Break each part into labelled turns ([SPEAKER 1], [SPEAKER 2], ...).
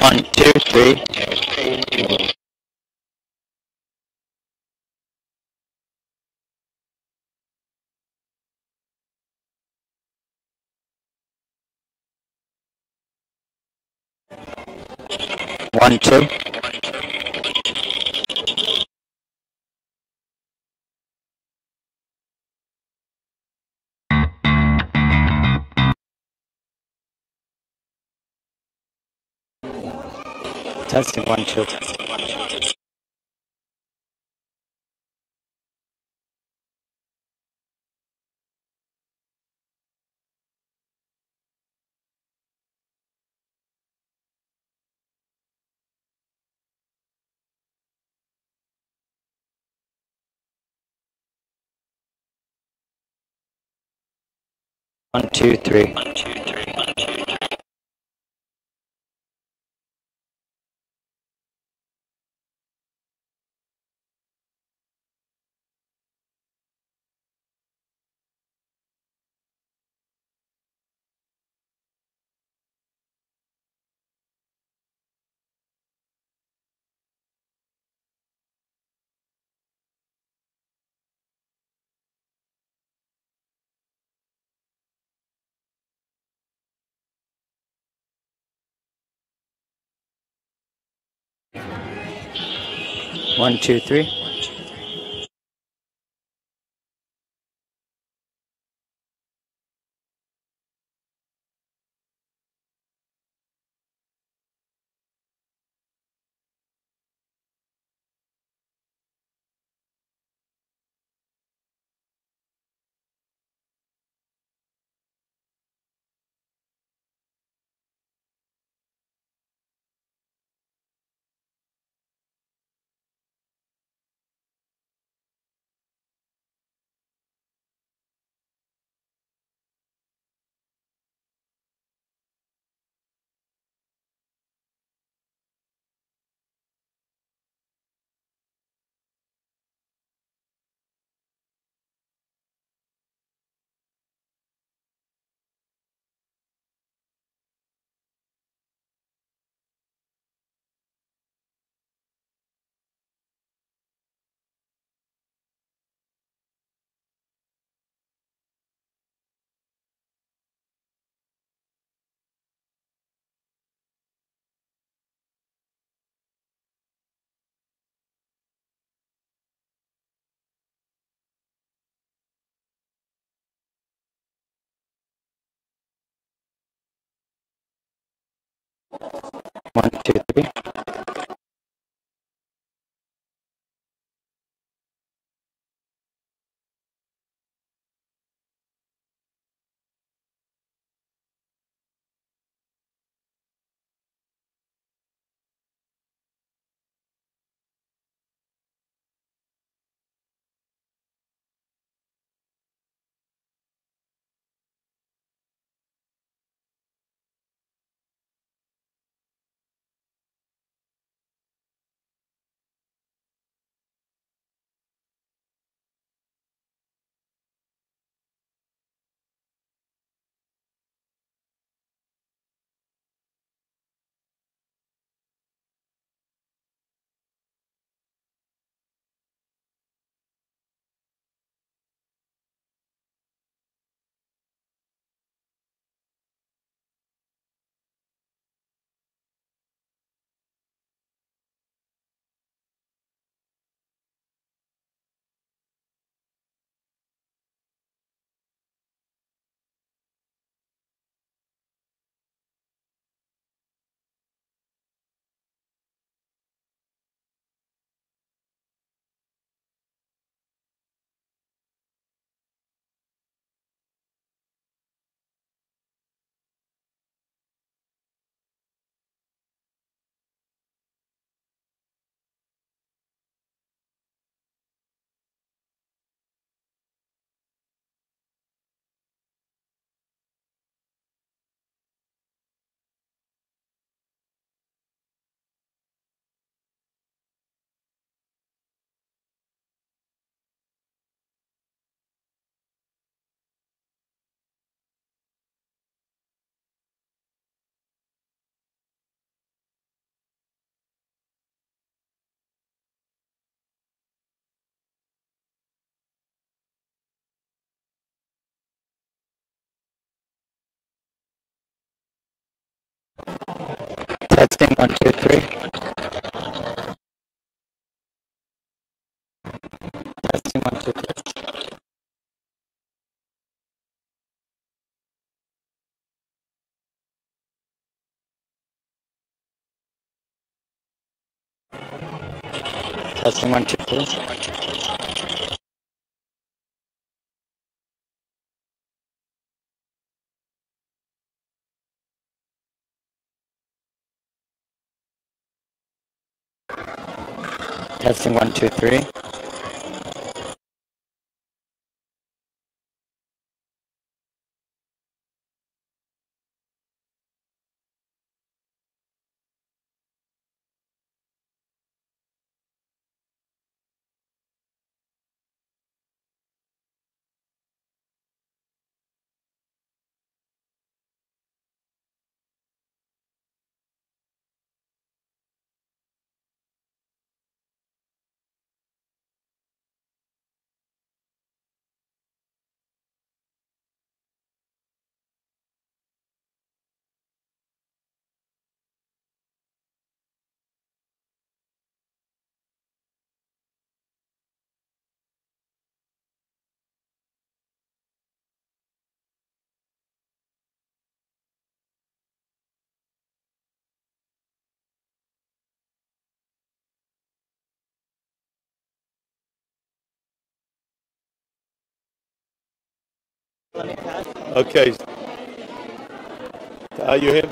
[SPEAKER 1] One, two, three. One, two. Testing, one, two. One, two, three. One, two, three. One, two, three. Testing 1, 2, 3. Testing 1, 2, 3. Testing 1, 2, 3. Testing 1, 2, 3.
[SPEAKER 2] Okay.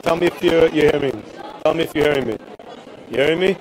[SPEAKER 2] Tell me if you're hearing me. Tell me if you're hearing me. You hearing me?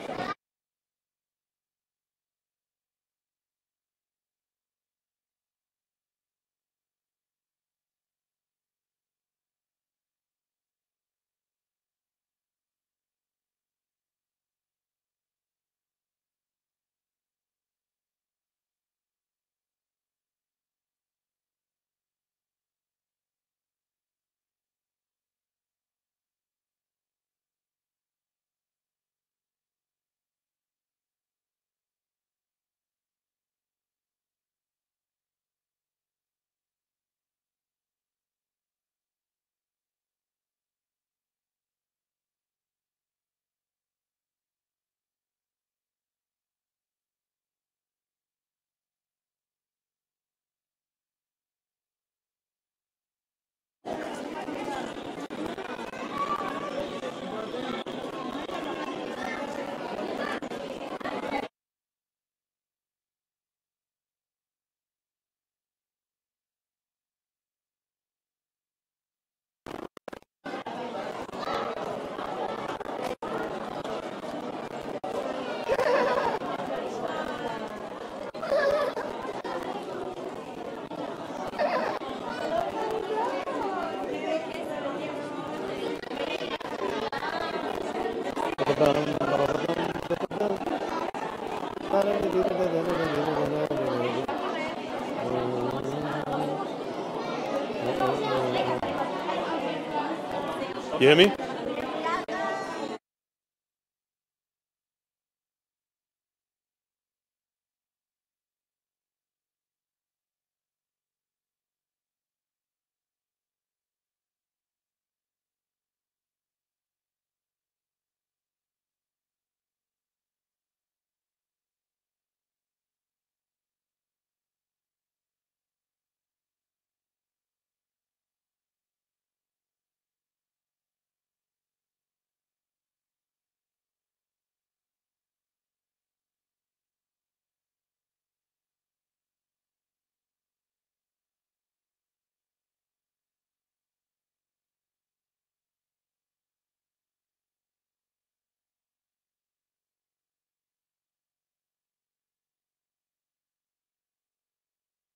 [SPEAKER 2] You hear me?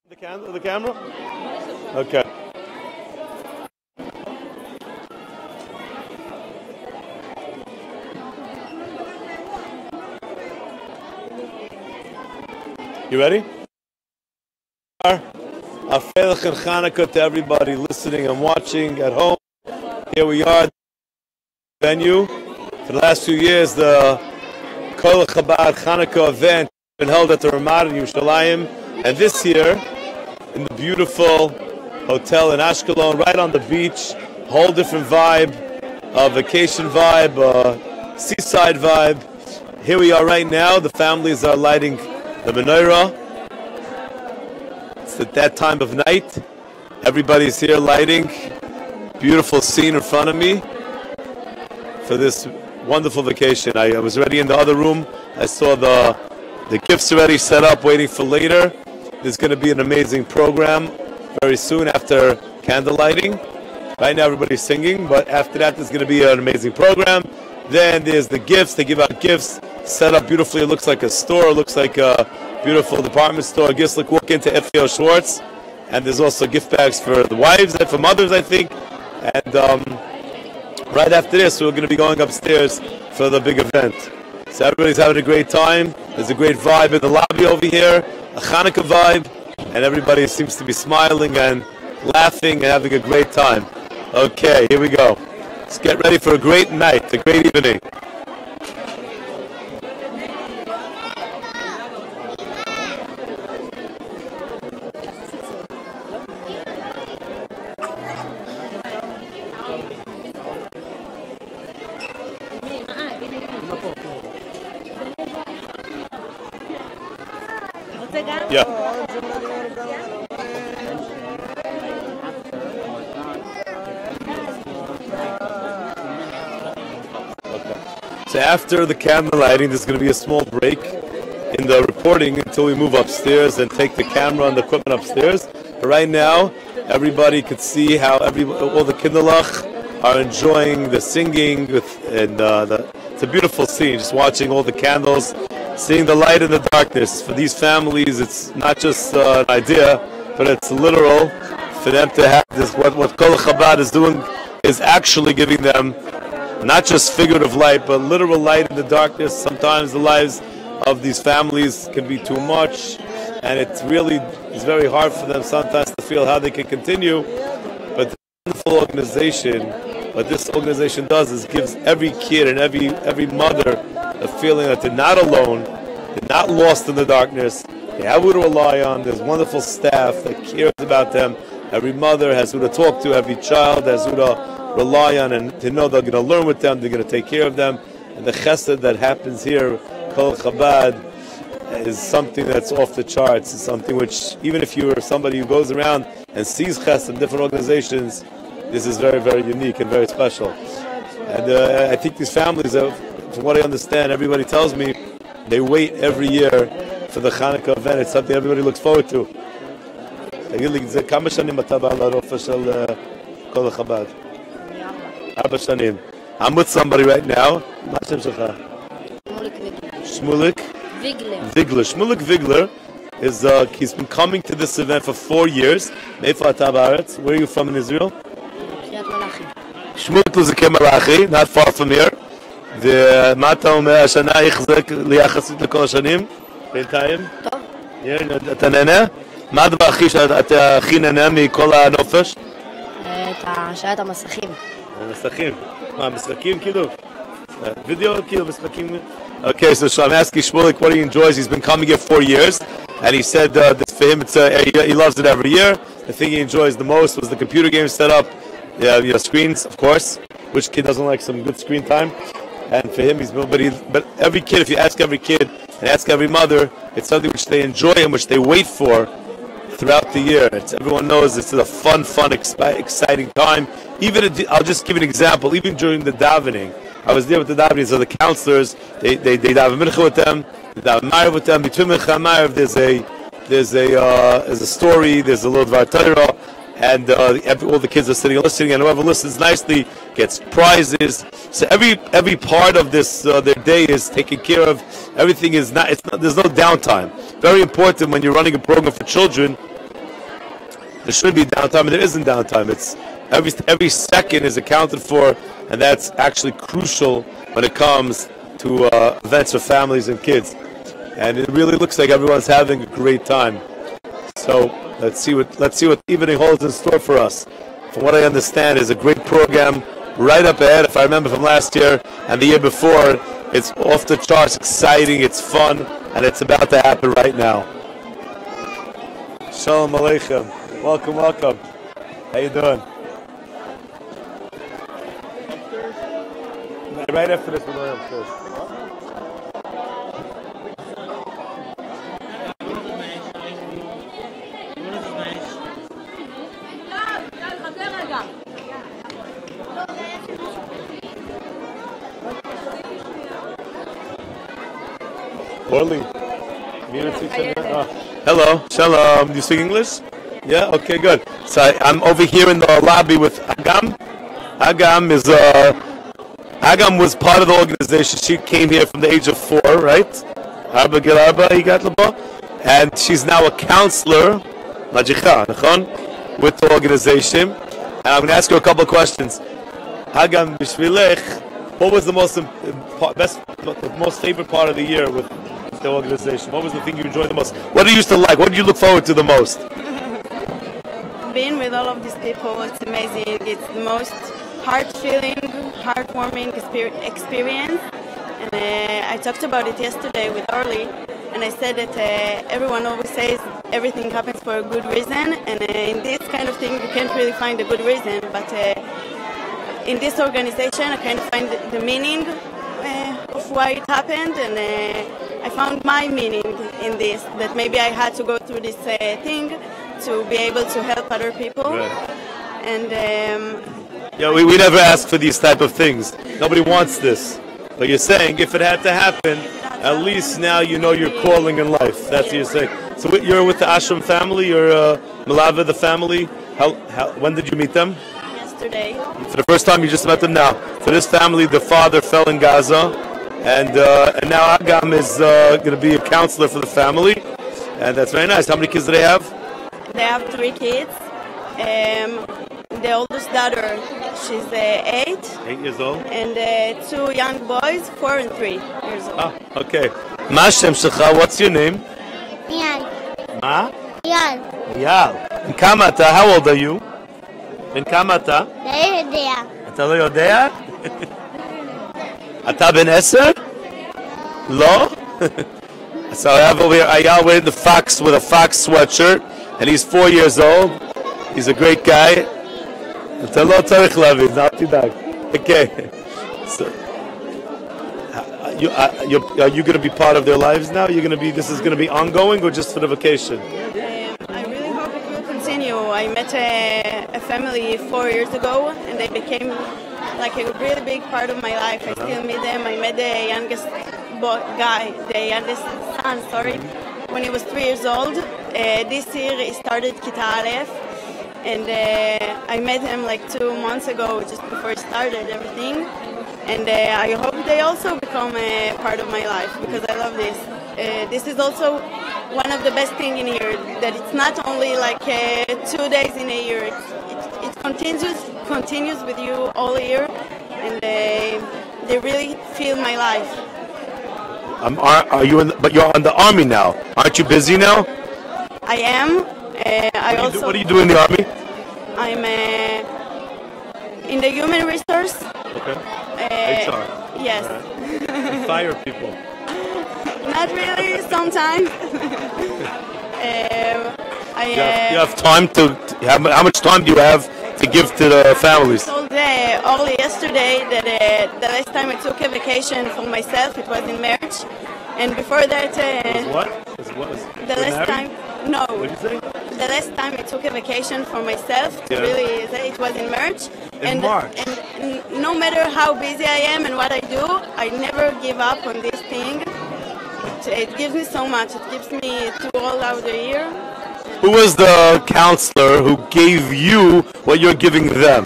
[SPEAKER 2] The camera? Okay. You ready? A Felach and Hanukkah to everybody listening and watching at home. Here we are, venue. For the last few years, the Kol Chabad Hanukkah event has been held at the Ramad in Yerushalayim, and this year, in the beautiful hotel in Ashkelon, right on the beach, whole different vibe, vacation vibe, seaside vibe. Here we are right now. The families are lighting the menorah. It's at that time of night. Everybody's here lighting. Beautiful scene in front of me for this wonderful vacation. I was already in the other room. I saw the gifts already set up, waiting for later. There's going to be an amazing program very soon after candle lighting. Right now everybody's singing, but after that there's going to be an amazing program. Then there's the gifts. They give out gifts set up beautifully. It looks like a store. It looks like a beautiful department store. Gifts like walk into FAO Schwartz. And there's also gift bags for the wives and for mothers, I think. And right after this, we're going to be going upstairs for the big event. So everybody's having a great time. There's a great vibe in the lobby over here, a Hanukkah vibe, and everybody seems to be smiling and laughing and having a great time. Okay, here we go. Let's get ready for a great night, a great evening. Yeah. Okay. So after the candle lighting, there's going to be a small break in the reporting until we move upstairs and take the camera and the equipment upstairs. But right now, everybody could see how all the kinderlach are enjoying the singing it's a beautiful scene, just watching all the candles, seeing the light in the darkness. For these families, it's not just an idea, but it's literal for them to have this. What Kol Chabad is doing is actually giving them not just figurative light, but literal light in the darkness. Sometimes the lives of these families can be too much, and it's very hard for them sometimes to feel how they can continue. But the wonderful organization, what this organization does is gives every kid and every mother a feeling that they're not alone, they're not lost in the darkness, they have who to rely on. There's wonderful staff that cares about them. Every mother has who to talk to, every child has who to rely on, and to know they're going to learn with them, they're going to take care of them. And the chesed that happens here, Kol Chabad, is something that's off the charts. It's something which, even if you are somebody who goes around and sees chesed in different organizations, this is very, very unique and very special. And I think these families, from what I understand, everybody tells me they wait every year for the Hanukkah event. It's something everybody looks forward to. כמה שנים אתה בא לרופא של כל החב"ד? 4 שנים. I'm with somebody right now. מה השם שלך? Shmulik Vigler. Shmulik Vigler is he's been coming to this event for 4 years. מאיפה אתה בארץ? Where are you from in Israel? Shmulik lives in Malachi, not far from here. ומה אתה אומר, השנה איך זה ליחסית לכל השנים? בינתיים? טוב. אתה נהנה? מה הדבר שאתה הכי נהנה מכל הנופש?
[SPEAKER 3] את המסכים.
[SPEAKER 2] המסכים? מה, משחקים כאילו? וידאו כאילו, משחקים? Okay, so I'm asking Shmulik what he enjoys. He's been coming here 4 years, and he said that for him, he loves it every year. The thing he enjoys the most was the computer game setup, screens, of course. Which kid doesn't like some good screen time? And for him, but every kid, if you ask every kid and ask every mother, it's something which they enjoy and which they wait for throughout the year. Everyone knows it's a fun, exciting time. I'll just give an example. Even during the davening, I was there with the davening, so the counselors, they daven mincha with them, they daven ma'ariv with them. Between mincha and ma'ariv, there's a story, there's a little dvar Torah, and all the kids are sitting and listening, and whoever listens nicely gets prizes. So every part of this their day is taken care of. Everything is there's no downtime. Very important when you're running a program for children. There should be downtime, and there isn't downtime. It's every second is accounted for, and that's actually crucial when it comes to events for families and kids. And it really looks like everyone's having a great time. So let's see what evening holds in store for us. From what I understand, is a great program right up ahead. If I remember from last year and the year before, it's off the charts, exciting, it's fun, and it's about to happen right now. Shalom Aleichem. Welcome. How you doing? Right after this, we're going upstairs. Orly. Hello, shalom. Do you speak English? Yeah. Okay, good. So I'm over here in the lobby with Agam. Agam was part of the organization. She came here from the age of 4, right? Arba Gil Arba, and she's now a counselor, with the organization. And I'm going to ask you a couple of questions. Agam, Bishvilech, what was the most favorite part of the year with the organization? What was the thing you enjoyed the most? What do you used to like? What did you look forward to the most?
[SPEAKER 4] Being with all of these people, it's amazing. It's the most heartwarming experience. And I talked about it yesterday with Orly, and I said that everyone always says everything happens for a good reason, and in this kind of thing you can't really find a good reason, but in this organization I kind of find the meaning of why it happened, and I found my meaning in this, that maybe I had to go through this thing to be able to help other people.
[SPEAKER 2] Right.
[SPEAKER 4] And
[SPEAKER 2] yeah, we never ask for these type of things. Nobody wants this. But you're saying if it had to happen, at least now you know your calling in life. That's what you're saying. So you're with the Ashram family, you're Malava, the family. When did you meet them?
[SPEAKER 4] Yesterday.
[SPEAKER 2] For the first time, you just met them now. So this family, the father fell in Gaza, and now Agam is going to be a counselor for the family, and that's very nice. How many kids do they have?
[SPEAKER 4] They have 3 kids. The oldest daughter, she's 8.
[SPEAKER 2] 8 years old.
[SPEAKER 4] And 2 young boys, 4 and 3 years old.
[SPEAKER 2] Ah, okay. Ma Hashem Shecha, what's your name?
[SPEAKER 5] Yal.
[SPEAKER 2] Ma?
[SPEAKER 5] Yal.
[SPEAKER 2] Yal. In Kamata, how old are you? In Kamata?
[SPEAKER 5] לא יודע.
[SPEAKER 2] אתה לא יודע? אתה בן 10? לא? So I have over here Ayal wearing the fox with a fox sweatshirt, and he's 4 years old. He's a great guy. אתה לא צריך להבין, אל תדאג. Okay. So, are you going to be part of their lives now? This is going to be ongoing or just for the vacation?
[SPEAKER 4] I really hope it will continue. I met a family 4 years ago, and they became like a really big part of my life. I still meet them. I met the youngest son, when he was 3 years old. This year he started Kita Aleph, and I met him like 2 months ago, just before he started everything. And I hope they also become a part of my life, because I love this. This is also one of the best things in here, that it's not only like 2 days in a year. It continues with you all year, and they really feel my life.
[SPEAKER 2] But you're on the army now. Aren't you busy now?
[SPEAKER 4] I am.
[SPEAKER 2] What do you do in the army?
[SPEAKER 4] I'm in the human resource.
[SPEAKER 2] Okay. HR.
[SPEAKER 4] Yes.
[SPEAKER 2] Right. Fire people.
[SPEAKER 4] Not really, sometimes.
[SPEAKER 2] You have time to. How much time do you have to give to the families?
[SPEAKER 4] I told Orly yesterday that the last time I took a vacation for myself, it was in March, and before that.
[SPEAKER 2] What?
[SPEAKER 4] The last time. No.
[SPEAKER 2] What did you say?
[SPEAKER 4] The last time I took a vacation for myself, it was in March.
[SPEAKER 2] In March.
[SPEAKER 4] And no matter how busy I am and what I do, I never give up on this thing. It gives me so much. It gives me to all out the year.
[SPEAKER 2] Who was the counselor who gave you what you're giving them?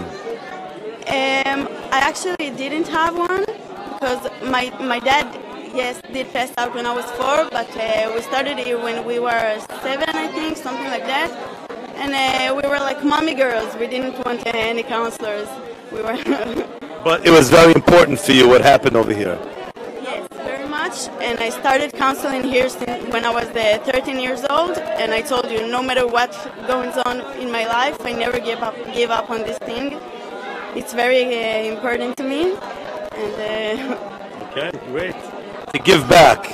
[SPEAKER 4] I actually didn't have one, because my dad, yes, did pass out when I was 4, but we started here when we were 7, I think, something like that. And we were like mommy girls. We didn't want any counselors. We were.
[SPEAKER 2] But it was very important for you what happened over here.
[SPEAKER 4] Yes, very much. And I started counseling here when I was 13 years old. And I told you, no matter what goes on in my life, I never give up on this thing. It's very important to me. And.
[SPEAKER 2] Okay, great. To give back.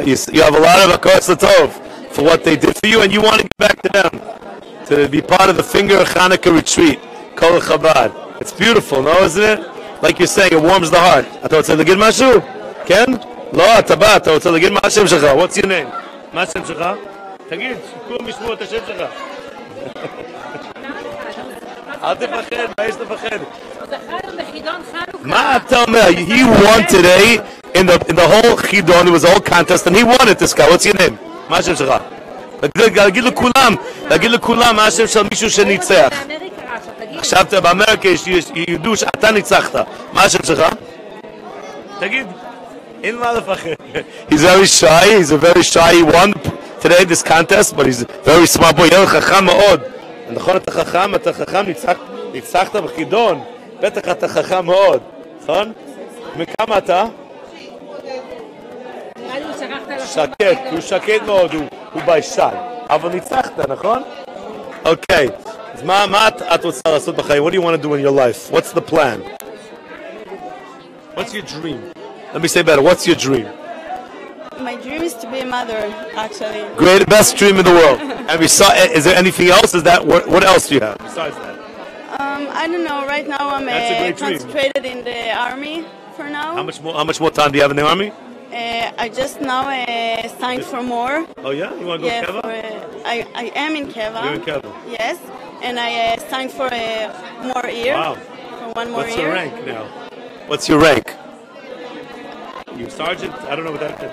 [SPEAKER 2] You have a lot of akos latov for what they did for you, and you want to give back to them. To be part of the Finger Hanukkah retreat, Kol Chabad. It's beautiful, no, isn't it? like you're saying, it warms the heart. אתה רוצה להגיד משהו? כן? לא, אתה בא, אתה רוצה להגיד מה השם שלך? What's your name? מה השם שלך? תגיד, שכולם ישמעו את השם שלך. אל תפחד, מה יש לפחד? מה אתה אומר? He won today in the whole חידון, it was a whole contest, and he won it, this guy. What's your name? מה השם שלך? להגיד לכולם מה השם של מישהו שניצח. עכשיו באמריקה ידעו שאתה ניצחת. מה השם שלך? תגיד. אין מה לפחד. He's very shy, he's a very shy, he won today this contest, but he's very smart boy, ילד חכם מאוד. נכון, אתה חכם, ניצחת בחידון, בטח אתה חכם מאוד, נכון? מכמה אתה? שקט, הוא שקט מאוד, הוא ביישן, אבל ניצחת, נכון? אוקיי, אז מה את רוצה לעשות בחיים? What do you want to do in your life? What's the plan? What's your dream? Let me say better, what's your dream?
[SPEAKER 4] My dream is to be a mother, actually.
[SPEAKER 2] Great, best dream in the world. And is there anything else? Is that what else do you have besides that?
[SPEAKER 4] I don't know. Right now, I'm concentrated in the army for now.
[SPEAKER 2] How much more time do you have in the army?
[SPEAKER 4] I just now signed for more.
[SPEAKER 2] Oh yeah, you want to go to Keva?
[SPEAKER 4] I am in Keva.
[SPEAKER 2] You're in Keva.
[SPEAKER 4] Yes, and I signed for more year.
[SPEAKER 2] Wow.
[SPEAKER 4] For one more
[SPEAKER 2] What's
[SPEAKER 4] year.
[SPEAKER 2] your rank now? What's your rank? You sergeant? I don't know what that is.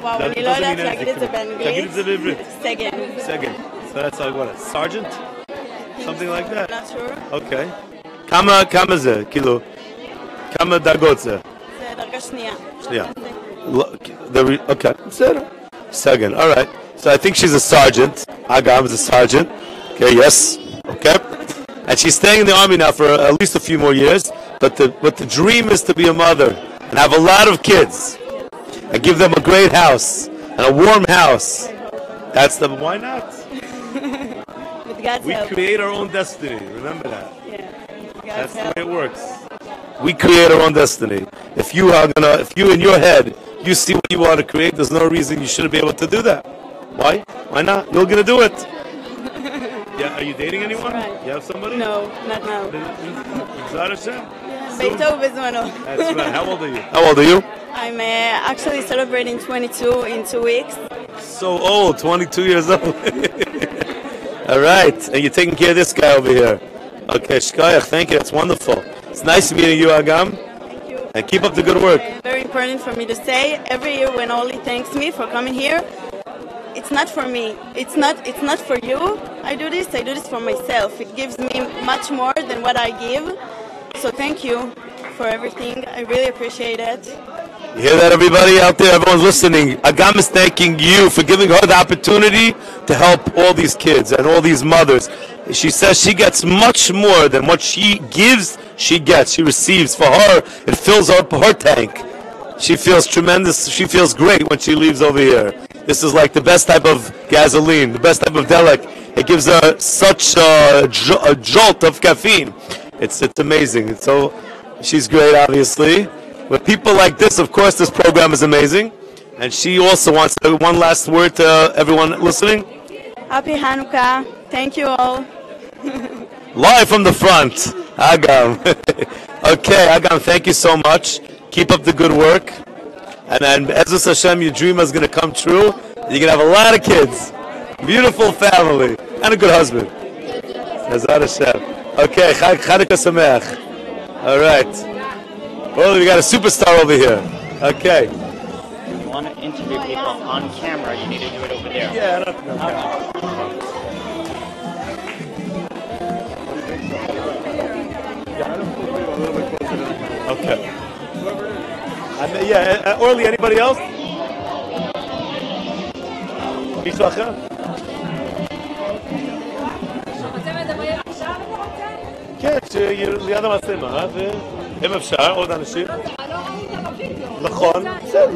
[SPEAKER 4] Wow,
[SPEAKER 2] That
[SPEAKER 4] אני לא
[SPEAKER 2] doesn't
[SPEAKER 4] יודעת
[SPEAKER 2] mean
[SPEAKER 4] להגיד את זה באנגלית.
[SPEAKER 2] תגיד את זה בעברית.
[SPEAKER 4] סגן.
[SPEAKER 2] Second. So that's like what? A sergeant? Something like that.
[SPEAKER 4] Not sure.
[SPEAKER 2] Okay. כמה זה? כאילו, כמה דרגות זה?
[SPEAKER 4] זה דרגה שנייה.
[SPEAKER 2] שנייה. Okay. Second. All right. So I think she's a sergeant. Agam is a sergeant. Okay. Yes. Okay. And she's staying in the army now for at least a few more years. But the dream is to be a mother and have a lot of kids and give them a great house and a warm house. That's the why not?
[SPEAKER 4] With God's
[SPEAKER 2] We
[SPEAKER 4] help.
[SPEAKER 2] create our own destiny. Remember that.
[SPEAKER 4] Yeah. With God's
[SPEAKER 2] That's the
[SPEAKER 4] help.
[SPEAKER 2] way it works. We create our own destiny. If you in your head, you see what you want to create, there's no reason you shouldn't be able to do that. Why? Why not? You're gonna do it. Yeah. Are you dating anyone?
[SPEAKER 4] Right.
[SPEAKER 2] You have somebody?
[SPEAKER 4] No, not now. ביתו ובזמנו.
[SPEAKER 2] That's right. How old are you? How old are you?
[SPEAKER 4] I'm actually celebrating 22 in 2 weeks.
[SPEAKER 2] So old, 22 years old. All right. And you're taking care of this guy over here. Okay, Shkayach, thank you. That's wonderful. It's nice meeting you, Agam.
[SPEAKER 4] Thank you.
[SPEAKER 2] And keep up the good work.
[SPEAKER 4] Very important for me to say. Every year when Oli thanks me for coming here, it's not for me. It's not for you. I do this for myself. It gives me much more than what I give. So thank you for everything. I really appreciate it.
[SPEAKER 2] You hear that, everybody out there? Everyone's listening. Agam is thanking you for giving her the opportunity to help all these kids and all these mothers. She says she gets much more than what she gives, she gets. She receives. For her, it fills up her tank. She feels tremendous. She feels great when she leaves over here. This is like the best type of gasoline, the best type of delek. It gives her such a jolt of caffeine. It's amazing. So she's great, obviously. With people like this, of course, this program is amazing. And she also wants to one last word to everyone listening.
[SPEAKER 4] Happy Hanukkah. Thank you all.
[SPEAKER 2] Live from the front, Agam. Okay, Agam, thank you so much. Keep up the good work. And Ezra Hashem, your dream is going to come true. You're going to have a lot of kids. Beautiful family. And a good husband. Ezra Hashem. Okay, Chanukah Sameach. All right. Well, we got a superstar over here. Okay.
[SPEAKER 1] If you want to interview people on camera, you need to do it over there.
[SPEAKER 2] Yeah, I don't know. Okay. Orly, anybody else? מישהו אחר? כן, ליד המצלמה, ואם אפשר, עוד אנשים. נכון. בסדר,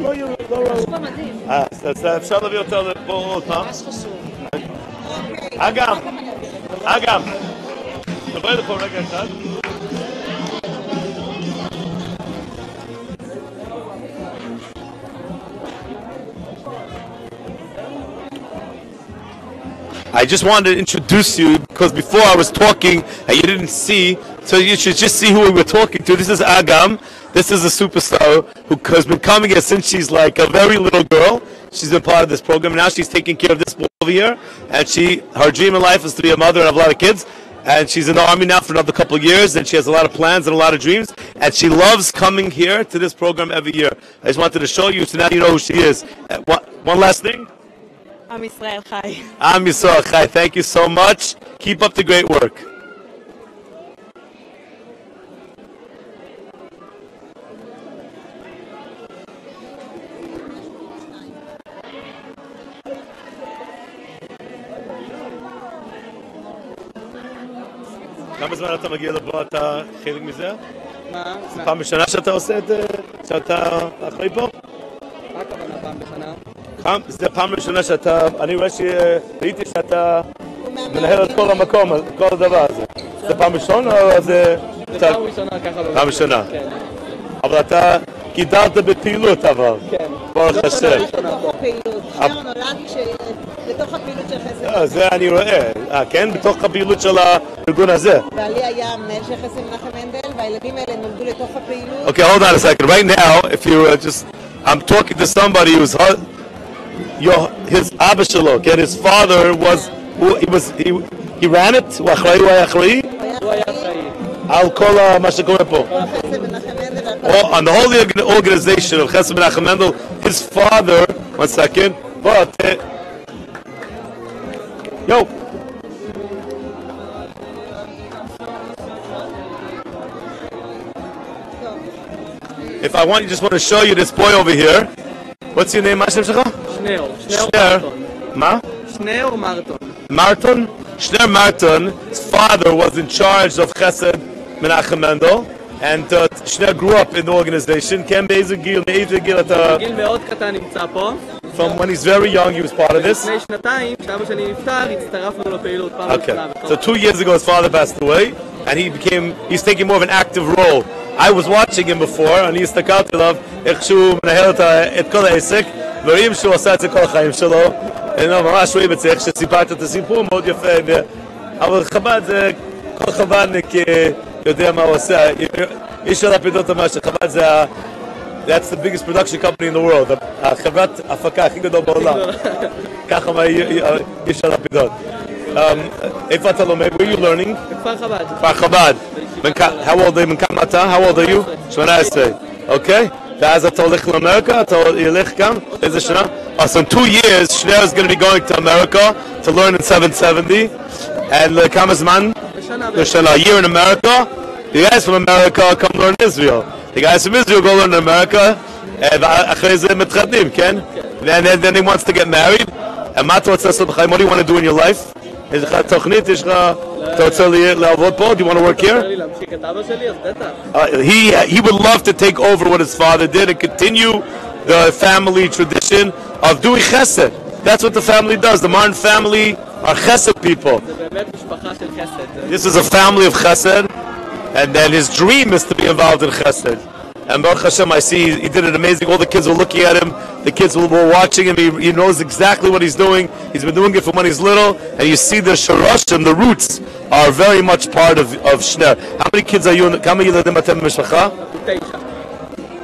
[SPEAKER 2] לא ראו. אפשר להביא אותה פה עוד פעם. אגם. תבואי לפה רגע אחד. I just wanted to introduce you because before I was talking and you didn't see So you should just see who we were talking to. This is Agam. This is a superstar who has been coming here since she's like a very little girl. She's been part of this program. Now she's taking care of this boy over here. And her dream in life is to be a mother and have a lot of kids. And she's in the army now for another couple of years. And she has a lot of plans and a lot of dreams. And she loves coming here to this program every year. I just wanted to show you, so now you know who she is. One last thing.
[SPEAKER 4] Am Yisrael Chai.
[SPEAKER 2] Am Yisrael Chai. Thank you so much. Keep up the great work. כמה זמן אתה מגיע לפה? אתה חלק מזה?
[SPEAKER 5] מה?
[SPEAKER 2] זו פעם בשנה שאתה עושה את זה? שאתה אחראי פה?
[SPEAKER 5] רק הכוונה פעם בשנה.
[SPEAKER 2] זה פעם ראשונה שאתה... אני ראיתי שאתה מנהל את כל המקום, כל הדבר הזה. זה פעם ראשונה או זה...
[SPEAKER 5] זה פעם ראשונה ככה.
[SPEAKER 2] פעם ראשונה.
[SPEAKER 5] כן.
[SPEAKER 2] אבל אתה גידלת בפעילות אבל.
[SPEAKER 5] כן.
[SPEAKER 2] ברוך השם.
[SPEAKER 6] בתוך הפעילות. שניאור נולד בתוך הפעילות של חסד.
[SPEAKER 2] זה אני רואה. כן? בתוך הפעילות של הארגון הזה.
[SPEAKER 6] בעלי היה מנהל של חסד מנחם מנדל, והילדים האלה נולדו לתוך הפעילות.
[SPEAKER 2] Okay, hold on a second. Right now, if you just... I'm talking to somebody who's... his Abba Shelo, okay? His father was... He ran it? הוא אחראי, הוא היה אחראי?
[SPEAKER 5] הוא היה אחראי.
[SPEAKER 2] על כל מה שקורה פה. On the whole organization of Chesed Menachem Mendel, his father... One second. But... Yo! If I want, you just want to show you this boy over here. What's your name? מה השם שלך?
[SPEAKER 5] שניאור.
[SPEAKER 2] מה?
[SPEAKER 5] שניאור מרטון.
[SPEAKER 2] Martin? Shner Martin, his father was in charge of Chesed Menachem Mendel, and Shner grew up in the organization. באיזה גיל אתה...
[SPEAKER 5] גיל מאוד קטן נמצא פה.
[SPEAKER 2] From when he's very young, he was part of this.
[SPEAKER 5] לפני שנתיים, כשאבא שלי נפטר, הצטרפנו לפעילות פעם
[SPEAKER 2] Okay.
[SPEAKER 5] ראשונה.
[SPEAKER 2] So 2 years ago, his father passed away, and he's taking more of an active role. I was watching him before, and הסתכלתי עליו, איך שהוא מנהל את כל העסק, ורואים שהוא עושה את זה כל החיים שלו. ממש רואים את זה, איך שסיפרת את הסיפור, מאוד יפה. אבל חב"ד זה, כל חב"דניק יודע מה הוא עושה. איש של הפידות אמר שחב"ד זה That's the biggest production company in the world. החברת הפקה הכי גדול בעולם. ככה מה איש של הפידות. איפה אתה לומד? Where are you learning?
[SPEAKER 5] בכפר חב"ד.
[SPEAKER 2] בכפר חב"ד. How old are you? בן כמה אתה? How old are you? 18. אוקיי? ואז אתה הולך לאמריקה? אתה ילך גם? איזה שנה? So in 2 years, Shner is going to be going to America to learn in 770. And כמה זמן? בשנה. A year in America. The guys from America come learn in Israel. The guys from Israel go learn in America. אחרי זה מתחתנים, כן? And then he wants to get married. And מה אתה רוצה לעשות בחיים? What do you want to do in your life? יש לך תוכנית? יש לך... אתה רוצה לעבוד פה? Do you want to work here?
[SPEAKER 5] להמשיך את אבא שלי, אז בטח.
[SPEAKER 2] He would love to take over what his father did and continue the family tradition of doing chesed. That's what the family does. The Martin family are chesed people.
[SPEAKER 5] זה באמת משפחה של חסד.
[SPEAKER 2] This is a family of chesed, and then his dream is to be involved in chesed. And Baruch Hashem, I see he did it amazing. All the kids were looking at him. The kids were watching him. He knows exactly what he's doing. He's been doing it from when he's little. And you see the shoroshim, the roots, are very much part of Shner. How many kids are you? כמה ילדים אתם במשפחה?
[SPEAKER 5] 9.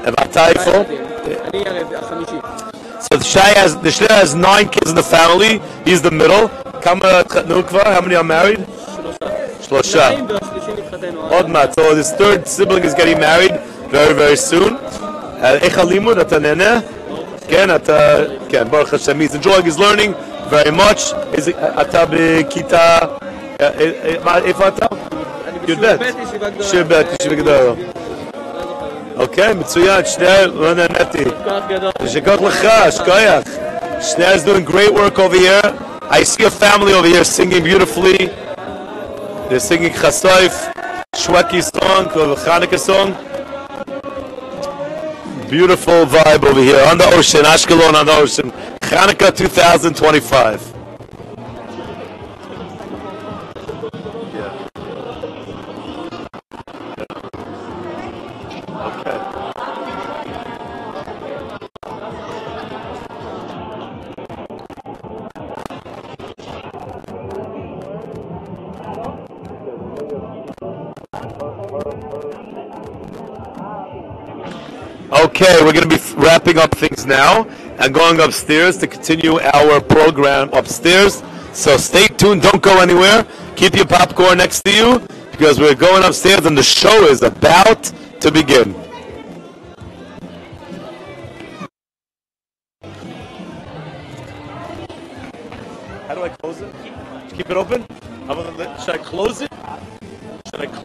[SPEAKER 2] ואתה איפה?
[SPEAKER 5] אני החמישי.
[SPEAKER 2] So the Shner has 9 kids in the family. He's the middle. כמה התחתנו כבר? How many are married? 3. עוד מעט. So his third sibling is getting married very, very soon. איך הלימוד? אתה נהנה? כן, אתה... כן, ברוך השם. He's enjoying his learning very much. אתה בכיתה... איפה אתה?
[SPEAKER 5] אני ישיבה גדולה.
[SPEAKER 2] ישיבה גדולה. אוקיי, מצוין. Shner, לא נהניתי. שכוח לך, שכוח. Shner is doing great work over here. I see a family over here singing beautifully. They're singing Chasoif, Shweki song, Chanukah song. Beautiful vibe over here on the ocean, Ashkelon on the ocean. Chanukah 2025. Okay. Okay, we're going to be wrapping up things now and going upstairs to continue our program upstairs. So stay tuned, don't go anywhere. Keep your popcorn next to you because we're going upstairs and the show is about to begin. How do I close it? Keep it open? Should I close it? Should I close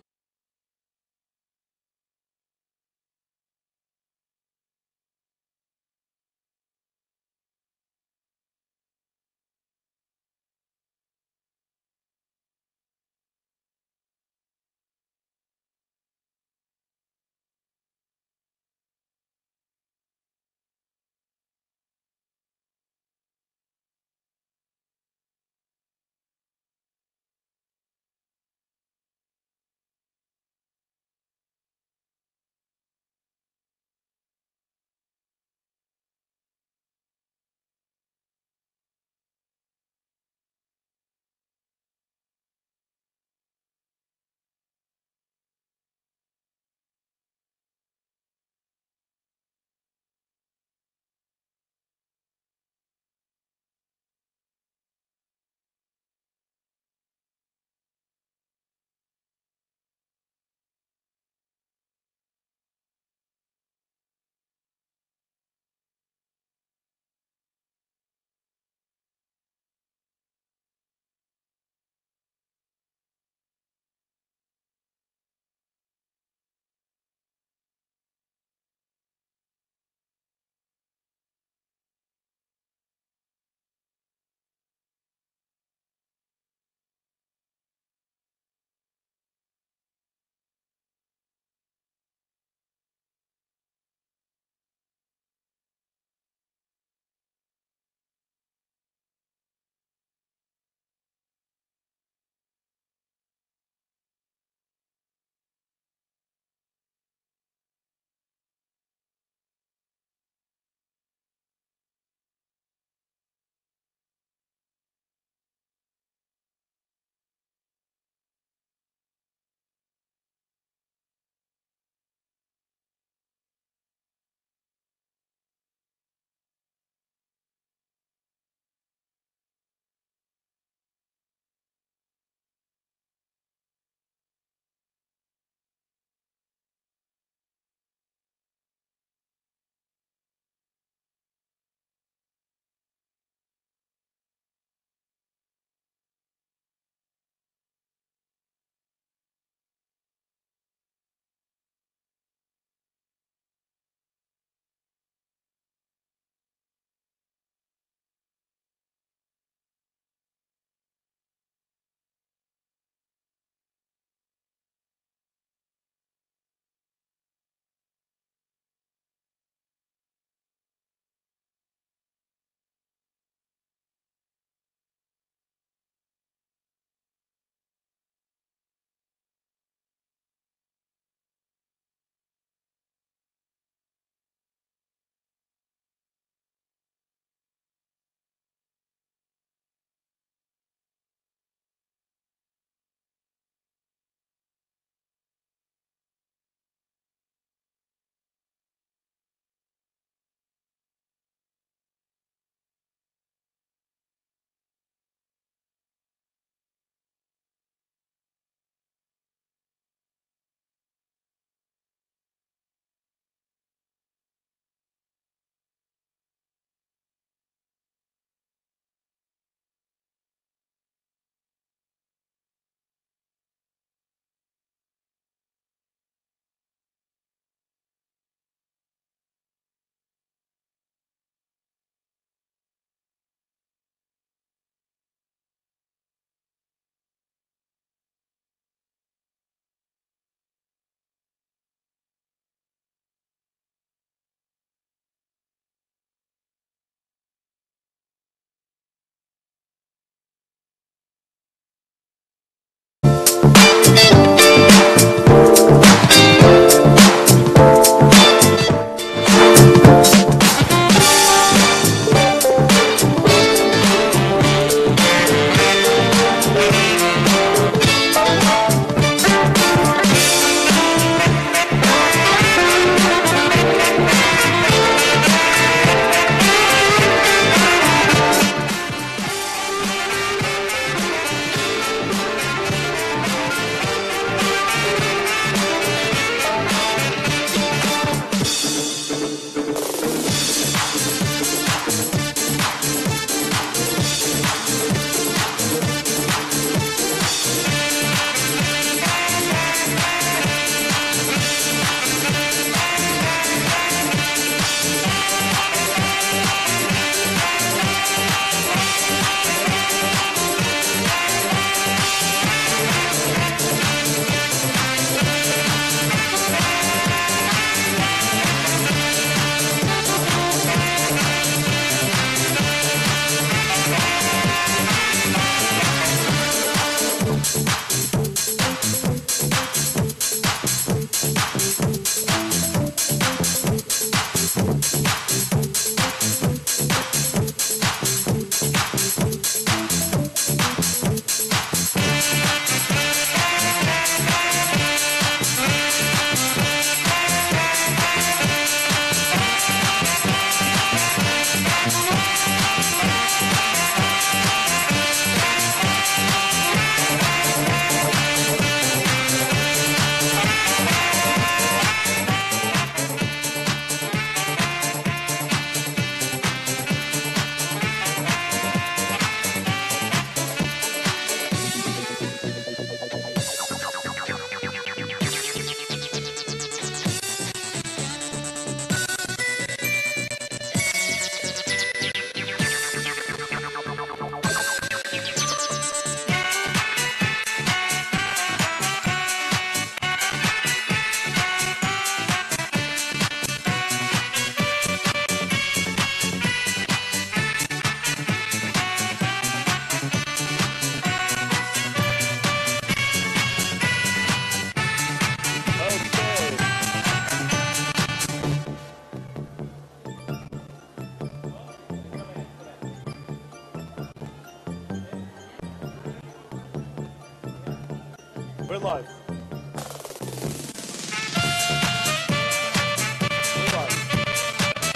[SPEAKER 2] We're live.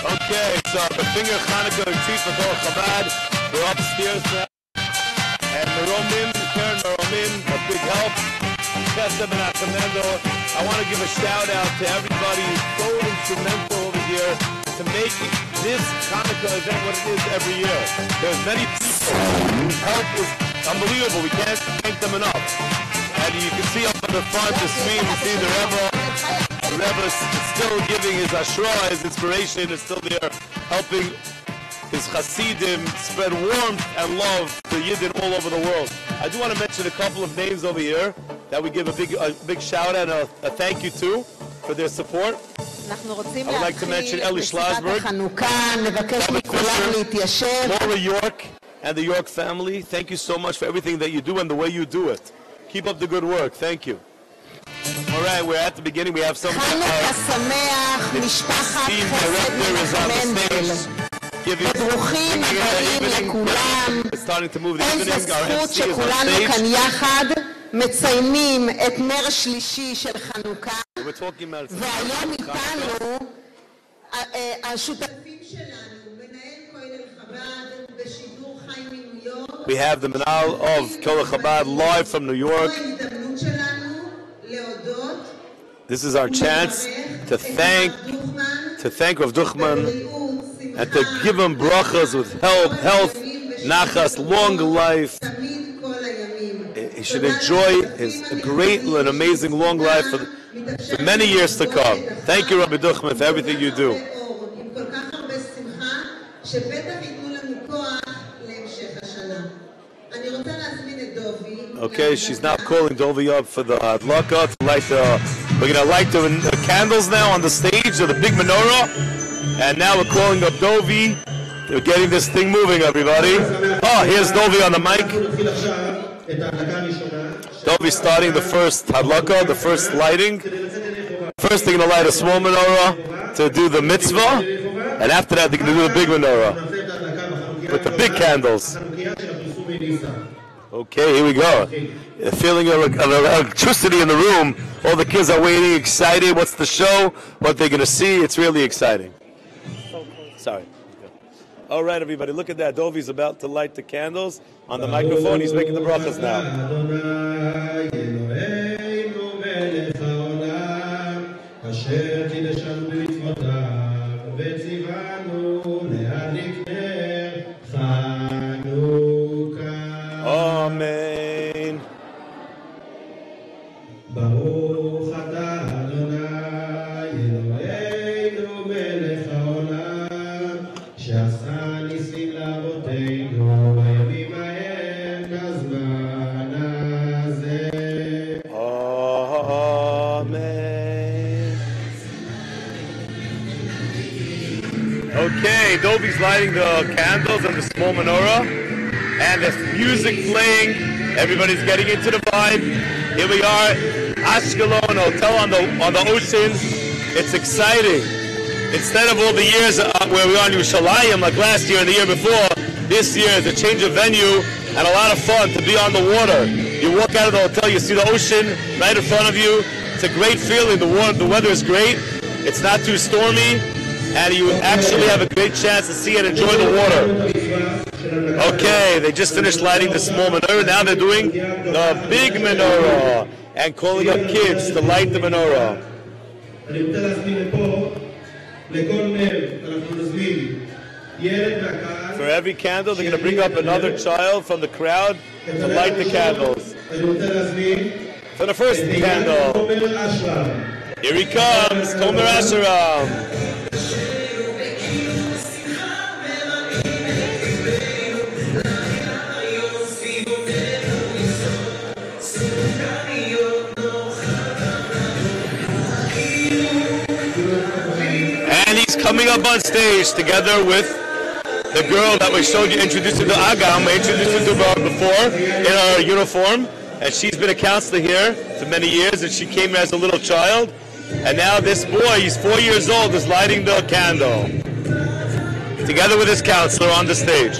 [SPEAKER 2] Okay, so the finger Hanukkah retreat for Kol Chabad. We're upstairs now. And Meromim, Karen Meromim, a big help. Chesed and Akamendo. I want to give a shout out to everybody who's so instrumental over here to make this Hanukkah event what it is every year. There's many people whose help is unbelievable. We can't thank them enough. And you can see up on the front the screen, you see the Rebbe. The Rebbe is still giving his ashra, his inspiration, is still there helping his Hasidim spread warmth and love to Yidden all over the world. I do want to mention a couple of names over here that we give a big shout out and a thank you to for their support. I would like to mention Eli Schlasberg, Laura York, and the York family. Thank you so much for everything that you do and the way you do it. Keep up the good work. Thank you. All right, we're at the beginning. We have some team director is on the stage. It's starting to move the evening. Our MC is on stage.
[SPEAKER 6] מציינים את נר שלישי של חנוכה, והיום איתנו השותפים שלנו, מנהל כולל חב"ד בשידור חי מניו יורק.
[SPEAKER 2] We have the Manal of Kol Chabad live from New York.
[SPEAKER 6] ההזדמנות שלנו להודות.
[SPEAKER 2] This is our chance to thank Rav Duchman and to give him brachas with health, nachas, long life. He should enjoy his great and amazing long life for many years to come. Thank you, Rabbi Duchman, for everything you do. Okay, she's now calling Dovi up for the hadlaka. We're going to light the candles now on the stage of the big menorah. And now we're calling up Dovi. We're getting this thing moving, everybody. Oh, here's Dovi on the mic. Dovi starting the first hadlaka, the first lighting. First they're going to light a small menorah to do the mitzvah, and after that they're going to do the big menorah with the big candles. Okay, here we go. A feeling of electricity in the room. All the kids are waiting, excited. What's the show? What they're going to see? It's really exciting. Sorry. All right, everybody, look at that. Dovi's about to light the candles on the microphone. He's making the brachas now. Amen. Okay, Dovi's lighting the candles and the small menorah, and there's music playing. Everybody's getting into the vibe. Here we are, Ashkelon hotel on the ocean. It's exciting. Instead of all the years where we were on Yerushalayim like last year and the year before, this year is a change of venue and a lot of fun to be on the water. You walk out of the hotel, you see the ocean right in front of you. It's a great feeling. The weather is great. It's not too stormy. And you actually have a great chance to see and enjoy the water. Okay, they just finished lighting the small menorah. Now they're doing the big menorah and calling up kids to light the menorah. For every candle, they're going to bring up another child from the crowd to light the candles. For the first candle, here he comes, Tomer Asheram. Coming up on stage together with the girl that we showed you, introduced you to Agam. We introduced you to her before in her uniform, and she's been a counselor here for many years, and she came as a little child, and now this boy, he's 4 years old, is lighting the candle together with his counselor on the stage.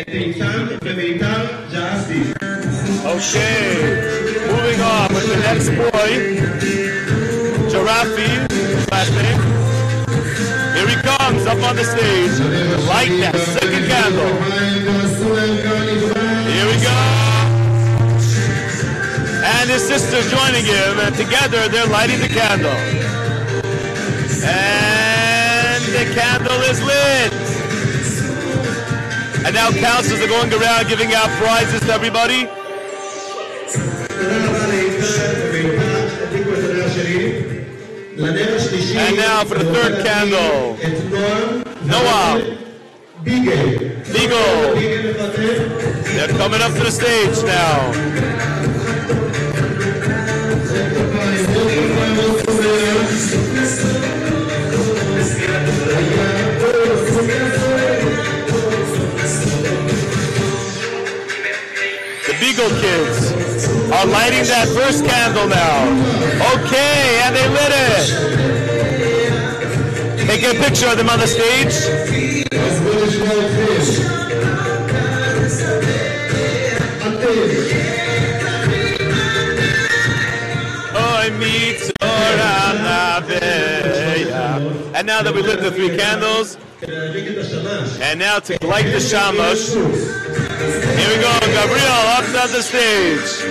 [SPEAKER 2] Okay, moving on with the next boy, Giraffe, last name. Here he comes up on the stage, light that second candle. Here we go. And his sister's joining him, and together they're lighting the candle. And the candle is lit. And now counselors are going around giving out prizes to everybody. And now for the third candle, Noah, Beagle. They're coming up to the stage now. The Beagle kids are lighting that first candle now. Okay, and they lit it. Take a picture of them on the stage. And now that we lit the three candles, and now to light the shamash, here we go, Gabriel up on the stage,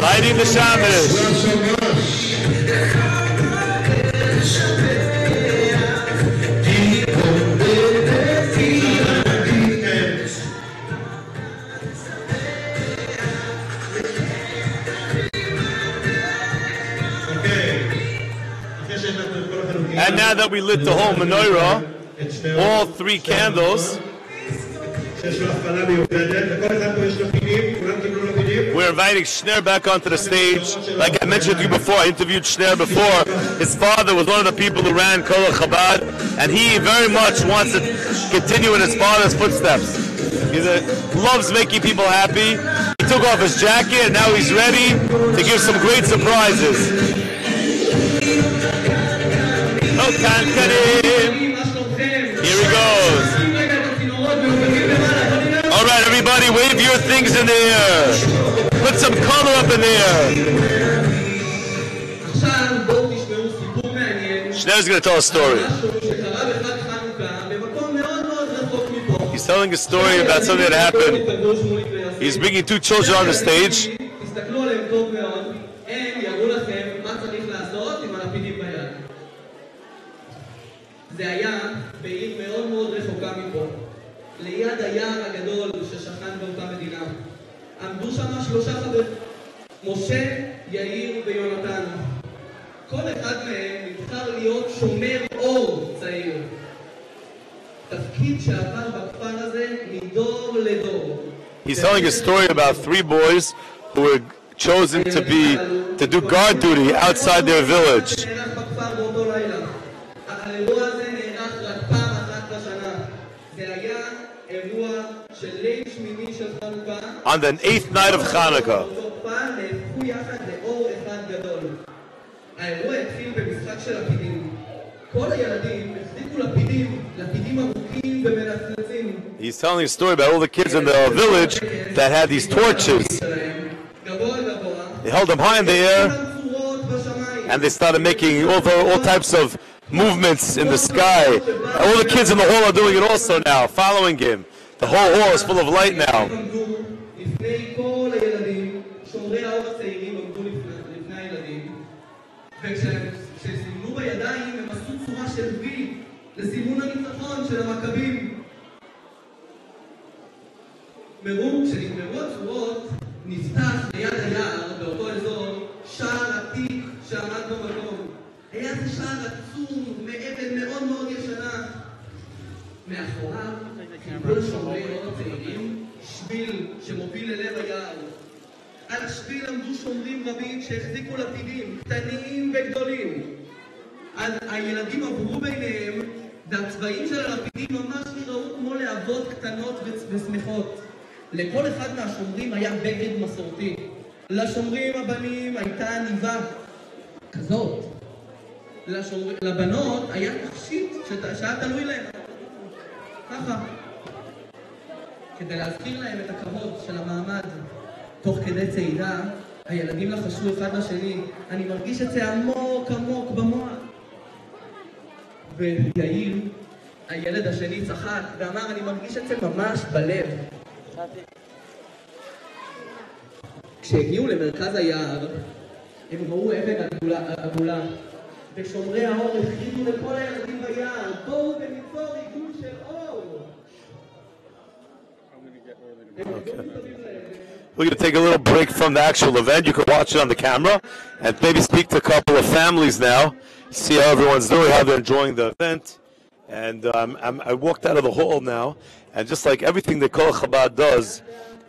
[SPEAKER 2] lighting the shamash. And now that we lit the whole menorah, all three candles, we're inviting Schneer back onto the stage. Like I mentioned to you before, I interviewed Schneer before. His father was one of the people who ran Kol Chabad, and he very much wants to continue in his father's footsteps. He loves making people happy. He took off his jacket, and now he's ready to give some great surprises. Here he goes. All right, everybody, wave your things in the air. Put some color up in the air. Schneer's going to tell a story. He's telling a story about something that happened. He's bringing two children on the stage.
[SPEAKER 5] זה היה בעיר מאוד מאוד רחוקה מפה, ליד היער הגדול ששכן באותה מדינה. עמדו שם שלושה חברים, משה, יאיר ויונתן. כל אחד מהם נבחר להיות שומר אור צעיר. תפקיד שעבר בכפר הזה מדור לדור.
[SPEAKER 2] He's telling a story about three boys who were chosen to do guard duty outside their village. On the 8th night of Hanukkah. He's telling a story about all the kids in the village that had these torches. They held them high in the air, and they started making all types of movements in the sky. All the kids in the hall are doing it also now, following him. The whole hall is full of light now.
[SPEAKER 5] כשנגמרו הצורות, נפתח ליד היער, באותו אזור, שער עתיק שעמד במקום. היה זה שער עצום, מאבן מאוד מאוד ישנה. מאחוריו, חיבור שומרי אור צעירים, שביל שמוביל ללב היער. על השביל עמדו שומרים רבים שהחזיקו לפידים, קטנים וגדולים. הילדים עברו ביניהם, והצבעים של הלפידים ממש נראו כמו להבות קטנות ושמחות. לכל אחד מהשומרים היה בגד מסורתי. לשומרים הבנים הייתה עניבה כזאת. לבנות היה תכשיט שהיה תלוי להם. ככה. כדי להזכיר להם את הכבוד של המעמד תוך כדי צעידה, הילדים לחשו אחד לשני, אני מרגיש את זה עמוק עמוק במוח. ויאיר, הילד השני צחק ואמר, אני מרגיש את זה ממש בלב. כשהגיעו למרכז היער, הם ראו אבן עגולה, ושומרי האור הכריזו לכל הילדים ביער, בואו וניצור עיגול של אור.
[SPEAKER 2] We're going to take a little break from the actual event. You can watch it on the camera and maybe speak to a couple of families now, see how everyone's doing, how they're enjoying the event. And I walked out of the hall now, and just like everything that Kol Chabad does,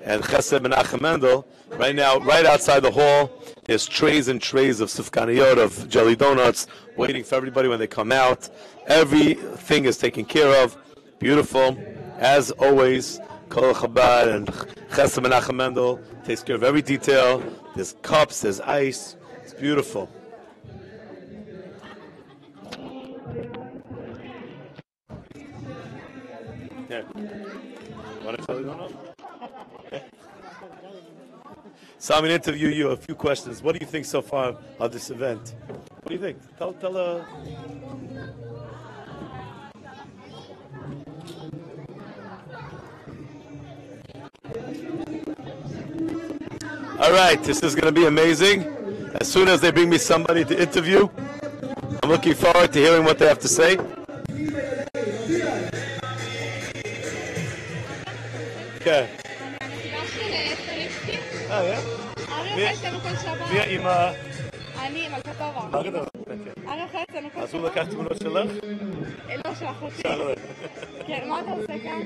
[SPEAKER 2] and Chesed Menachem Mendel, right now, right outside the hall, there's trays and trays of sufganiyot, of jelly donuts, waiting for everybody when they come out. Everything is taken care of. Beautiful. As always, Kol Chabad and Chesed Menachem Mendel takes care of every detail. There's cups, there's ice. It's beautiful. Yeah. Want to tell you one? So I'm going to interview you a few questions. What do you think so far of this event? What do you think? Tell All right, this is going to be amazing. As soon as they bring me somebody to interview, I'm looking forward to hearing what they have to say. Okay. Oh, yeah? מי האמא?
[SPEAKER 7] אני, מלכה טובה.
[SPEAKER 2] מה גדול?
[SPEAKER 7] אני אחרי אצלנו כל
[SPEAKER 2] אז הוא לקח תמונות שלך?
[SPEAKER 7] לא של אחותי. כן, מה אתה עושה כאן?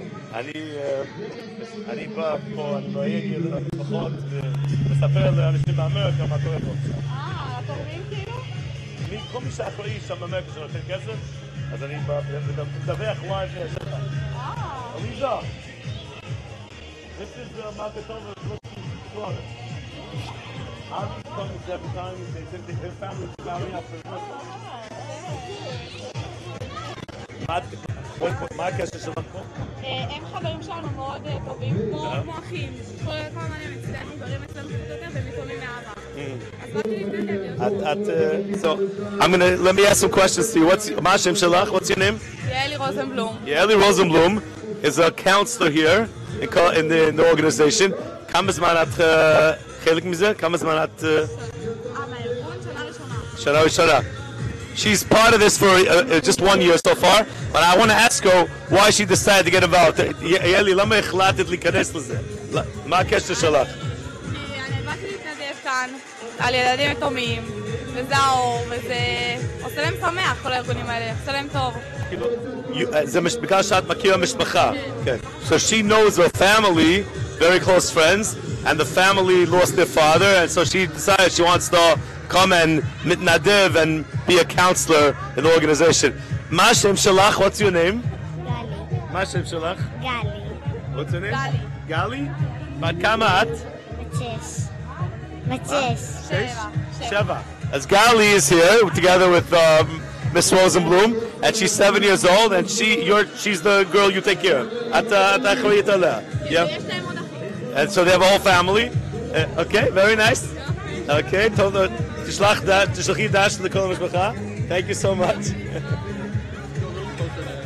[SPEAKER 2] אני בא פה, אני נוהג לפחות, ומספר לאנשים באמריקה מה קורה פה.
[SPEAKER 7] התורמים כאילו?
[SPEAKER 2] כל מי שאחראי שם באמריקה שנותן כסף, אז אני מדווח לייב שלך. עליזה, this is Malka Tova, Florida. Avi comes every time, they think their family is coming up for Christmas. מה הקשר שלך פה?
[SPEAKER 7] הם חברים שלנו מאוד טובים, כמו אחים. כל הזמן הם אצלנו, גרים אצלנו יותר ומתאומים מאבא.
[SPEAKER 2] So, let me ask some questions to you. מה השם שלך? What's your name?
[SPEAKER 7] יעלי רוזנבלום.
[SPEAKER 2] Yali Rosenblum is a counselor here in the organization. כמה זמן את חלק מזה? כמה זמן את...
[SPEAKER 7] מהארגון שנה ראשונה.
[SPEAKER 2] שנה ראשונה. She's part of this for just 1 year so far, but I want to ask her why she decided to get involved. ילי, למה החלטת להיכנס לזה? מה הקשר שלך?
[SPEAKER 7] אני באתי להתנדב כאן על ילדים יתומים, וזה האור, וזה עושה להם שמח, כל הארגונים האלה, עושה להם טוב.
[SPEAKER 2] זה בגלל שאת מכירה משפחה. So she knows her family, very close friends, and the family lost their father, and so she decided she wants to come and mitnadev and be a counselor in the organization. מה השם שלך? What's your name?
[SPEAKER 3] גלי.
[SPEAKER 2] מה השם שלך?
[SPEAKER 3] גלי.
[SPEAKER 2] What's your name?
[SPEAKER 7] גלי.
[SPEAKER 2] גלי? בת כמה את?
[SPEAKER 3] בת שש.
[SPEAKER 2] Sheva. As Gali is here together with Miss Rosenblum, and she's 7 years old, and she's the girl you take care of. Yeah. And so they have a whole family. Okay, very nice. Okay, תשלחי דש לכל המשפחה. Thank you so much.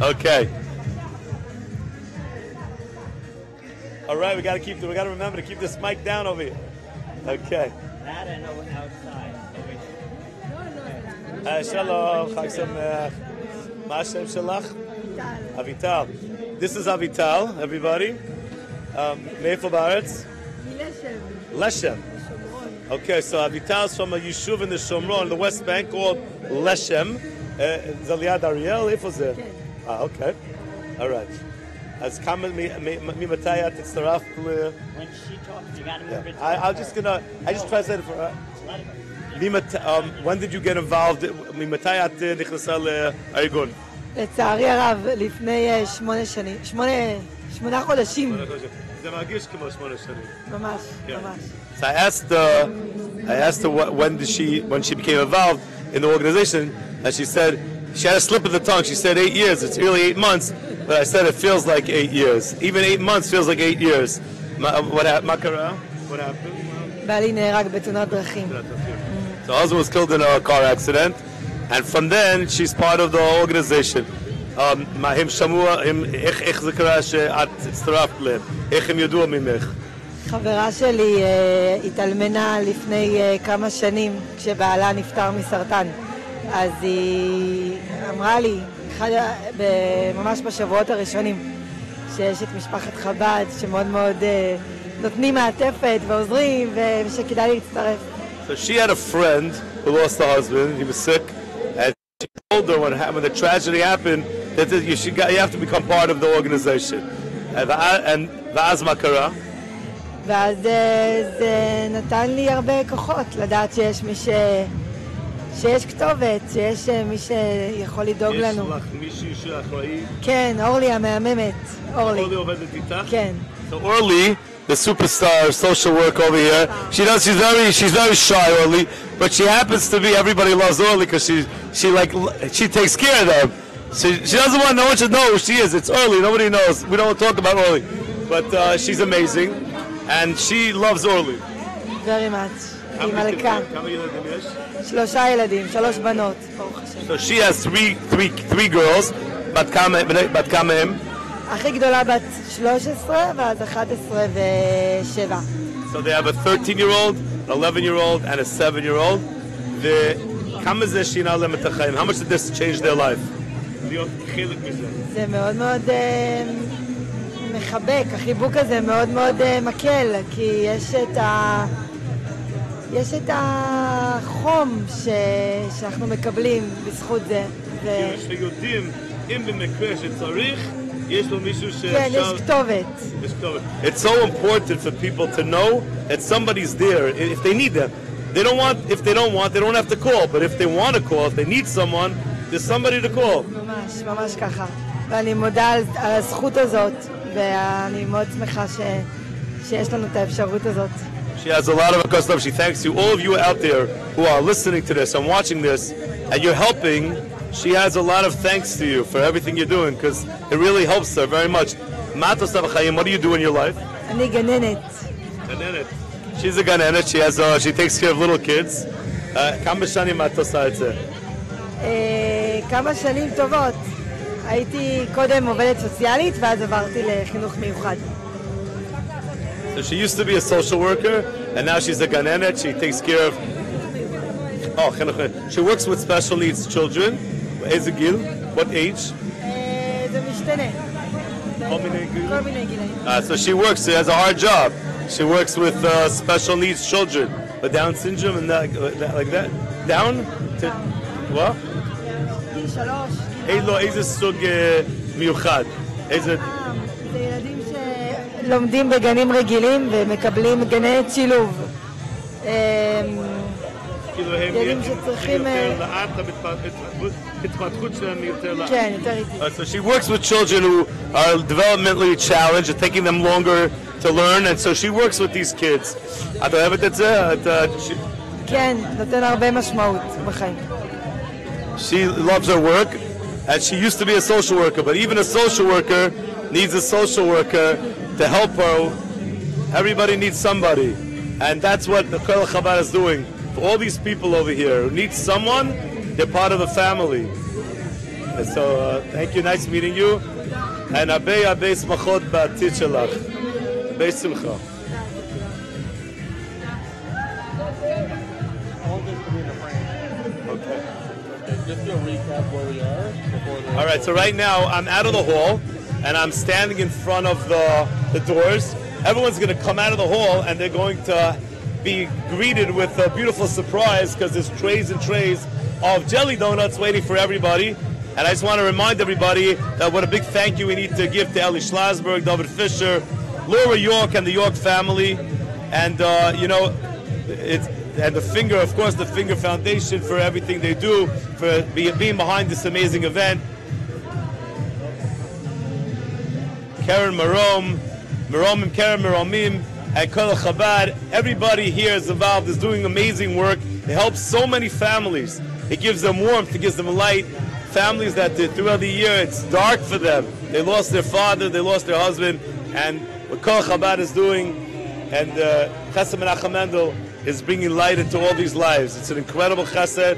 [SPEAKER 2] Okay. All right, we got to remember to keep this mic down over here. Okay.
[SPEAKER 1] That and outside.
[SPEAKER 2] Shalom, Chag Sameach. Ma Hashem Shalach? Avital. This is Avital, everybody. Meifo Baaretz? Leshem. Okay, so Avital is from a yishuv in the Shomron, the West Bank, called Leshem. Zaliad Ariel, Eifo Zeh? Okay. All right. As Kamen Mimataya Titzaraf.
[SPEAKER 1] When she talks, you got to move it.
[SPEAKER 2] I just translated for her. When did you get involved? ממתי את נכנסה לארגון?
[SPEAKER 8] לצערי הרב, לפני 8 חודשים.
[SPEAKER 2] זה מרגיש כמו 8 שנים.
[SPEAKER 8] ממש, ממש.
[SPEAKER 2] So I asked her when she became involved in the organization, and she said she had a slip of the tongue. She said 8 years. It's really 8 months. But I said it feels like 8 years. Even 8 months feels like 8 years. What happened?
[SPEAKER 8] בעלי נהרג בתאונת דרכים.
[SPEAKER 2] So her husband was killed in a car accident, and from then she's part of the organization. הם שמעו, איך זה קרה שאת הצטרפת להם? איך הם ידעו ממך?
[SPEAKER 8] חברה שלי התאלמנה לפני כמה שנים כשבעלה נפטר מסרטן. אז היא אמרה לי, ממש בשבועות הראשונים, שיש את משפחת חב"ד שמאוד מאוד נותנים מעטפת ועוזרים ושכדאי להצטרף.
[SPEAKER 2] So she had a friend who lost her husband. He was sick, and she told her when the tragedy happened that you have to become part of the organization. And ואז מה קרה?
[SPEAKER 8] ואז זה נתן לי הרבה כוחות לדעת שיש שיש כתובת, שיש מי שיכול לדאוג לנו.
[SPEAKER 2] יש לך מישהי שאחראי?
[SPEAKER 8] כן, אורלי המהממת. אורלי
[SPEAKER 2] עובדת איתך?
[SPEAKER 8] כן.
[SPEAKER 2] So Orly, the superstar social work over here, she's very shy, Orly, but she happens to be, everybody loves Orly because she takes care of them. She doesn't want no one to know who she is. It's Orly, nobody knows. We don't talk about Orly, but she's amazing, and she loves Orly.
[SPEAKER 8] Very much. היא מלכה.
[SPEAKER 2] כמה ילדים יש?
[SPEAKER 8] 3 ילדים, 3 בנות, ברוך השם.
[SPEAKER 2] So she has three girls. בת כמה הם?
[SPEAKER 8] הכי גדולה בת 13 ואז 11 ו7.
[SPEAKER 2] So they have a 13-year-old, an 11-year-old, and a 7-year-old. וכמה זה שינה להם את החיים? How much did this change their life? להיות חלק מזה.
[SPEAKER 8] זה מאוד מאוד מחבק, החיבוק הזה מאוד מאוד מקל, כי יש את החום שאנחנו מקבלים בזכות זה.
[SPEAKER 2] שיודעים, אם במקרה שצריך, יש לו מישהו
[SPEAKER 8] כן, יש כתובת.
[SPEAKER 2] It's so important for people to know that somebody's there if they need them. If they don't want, they don't have to call. But if they want to call, if they need someone, there's somebody to call.
[SPEAKER 8] ממש ככה. ואני מודה על הזכות הזאת, ואני מאוד שמחה שיש לנו את האפשרות הזאת.
[SPEAKER 2] She has a lot of custom. She thanks you, all of you out there who are listening to this and watching this, and you're helping. She has a lot of thanks to you for everything you're doing, because it really helps her very much. What do you do in your life?
[SPEAKER 8] אני גננת.
[SPEAKER 2] She's a ganenet. She takes care of little kids. כמה שנים את עושה את זה?
[SPEAKER 8] כמה שנים טובות. הייתי קודם עובדת סוציאלית, ואז עברתי לחינוך מיוחד.
[SPEAKER 2] So she used to be a social worker, and now she's a ganenet. She takes care of... she works with special needs children. איזה גיל? What age?
[SPEAKER 8] זה משתנה. כל מיני גילאים.
[SPEAKER 2] So she works, she has a hard job. She works with special needs children. With Down syndrome and like that. Down? What?
[SPEAKER 8] גיל 3.
[SPEAKER 2] איזה סוג מיוחד? איזה...
[SPEAKER 8] זה ילדים שלומדים בגנים רגילים ומקבלים גננת שילוב. ילדים שצריכים... כן, יותר איטי.
[SPEAKER 2] So she works with children who are developmentally challenged and taking them longer to learn, and so she works with these kids. את אוהבת את זה?
[SPEAKER 8] כן, נותן הרבה משמעות בחיים.
[SPEAKER 2] She loves her work, and she used to be a social worker, but even a social worker needs a social worker to help her. Everybody needs somebody, and that's what the Kol Chabad is doing. For all these people over here who need someone, they're part of the family. And so, thank you, nice meeting you. And Abei smachot ba'atid shelach. Abei simcha. Okay.
[SPEAKER 9] Just to recap where we are.
[SPEAKER 2] All right, so right now I'm out of the hall, and I'm standing in front of the doors. Everyone's going to come out of the hall, and they're going to be greeted with a beautiful surprise because there's trays and trays of jelly donuts waiting for everybody. And I just want to remind everybody that what a big thank you we need to give to Eli Schlasberg, David Fisher, Laura York, and the York family, and and the Finger, of course, the Finger Foundation for everything they do, for being behind this amazing event. Karen Marom and Karen Maromim, and Kol Chabad, everybody here is involved, is doing amazing work. It helps so many families. It gives them warmth, it gives them light. families that throughout the year it's dark for them. They lost their father, they lost their husband, and what Kol Chabad is doing, and Chesed Menachem Mendel is bringing light into all these lives. It's an incredible chesed.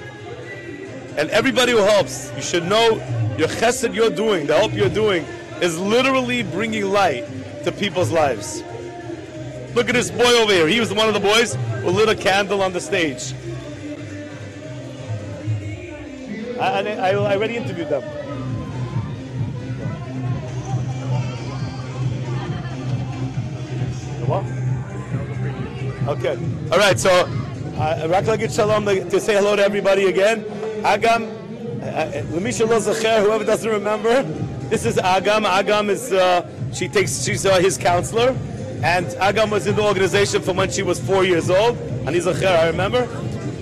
[SPEAKER 2] And everybody who helps, you should know your chesed you're doing, the help you're doing, is literally bringing light to people's lives. Look at this boy over here. He was one of the boys who lit a candle on the stage. I already interviewed them. What? Okay. All right, so Raklagit Shalom to say hello to everybody again. Agam, Lemisha Lo Zacher, whoever doesn't remember, this is Agam. Agam is, she's his counselor. And Agam was in the organization from when she was 4 years old. And he's Zacher, I remember.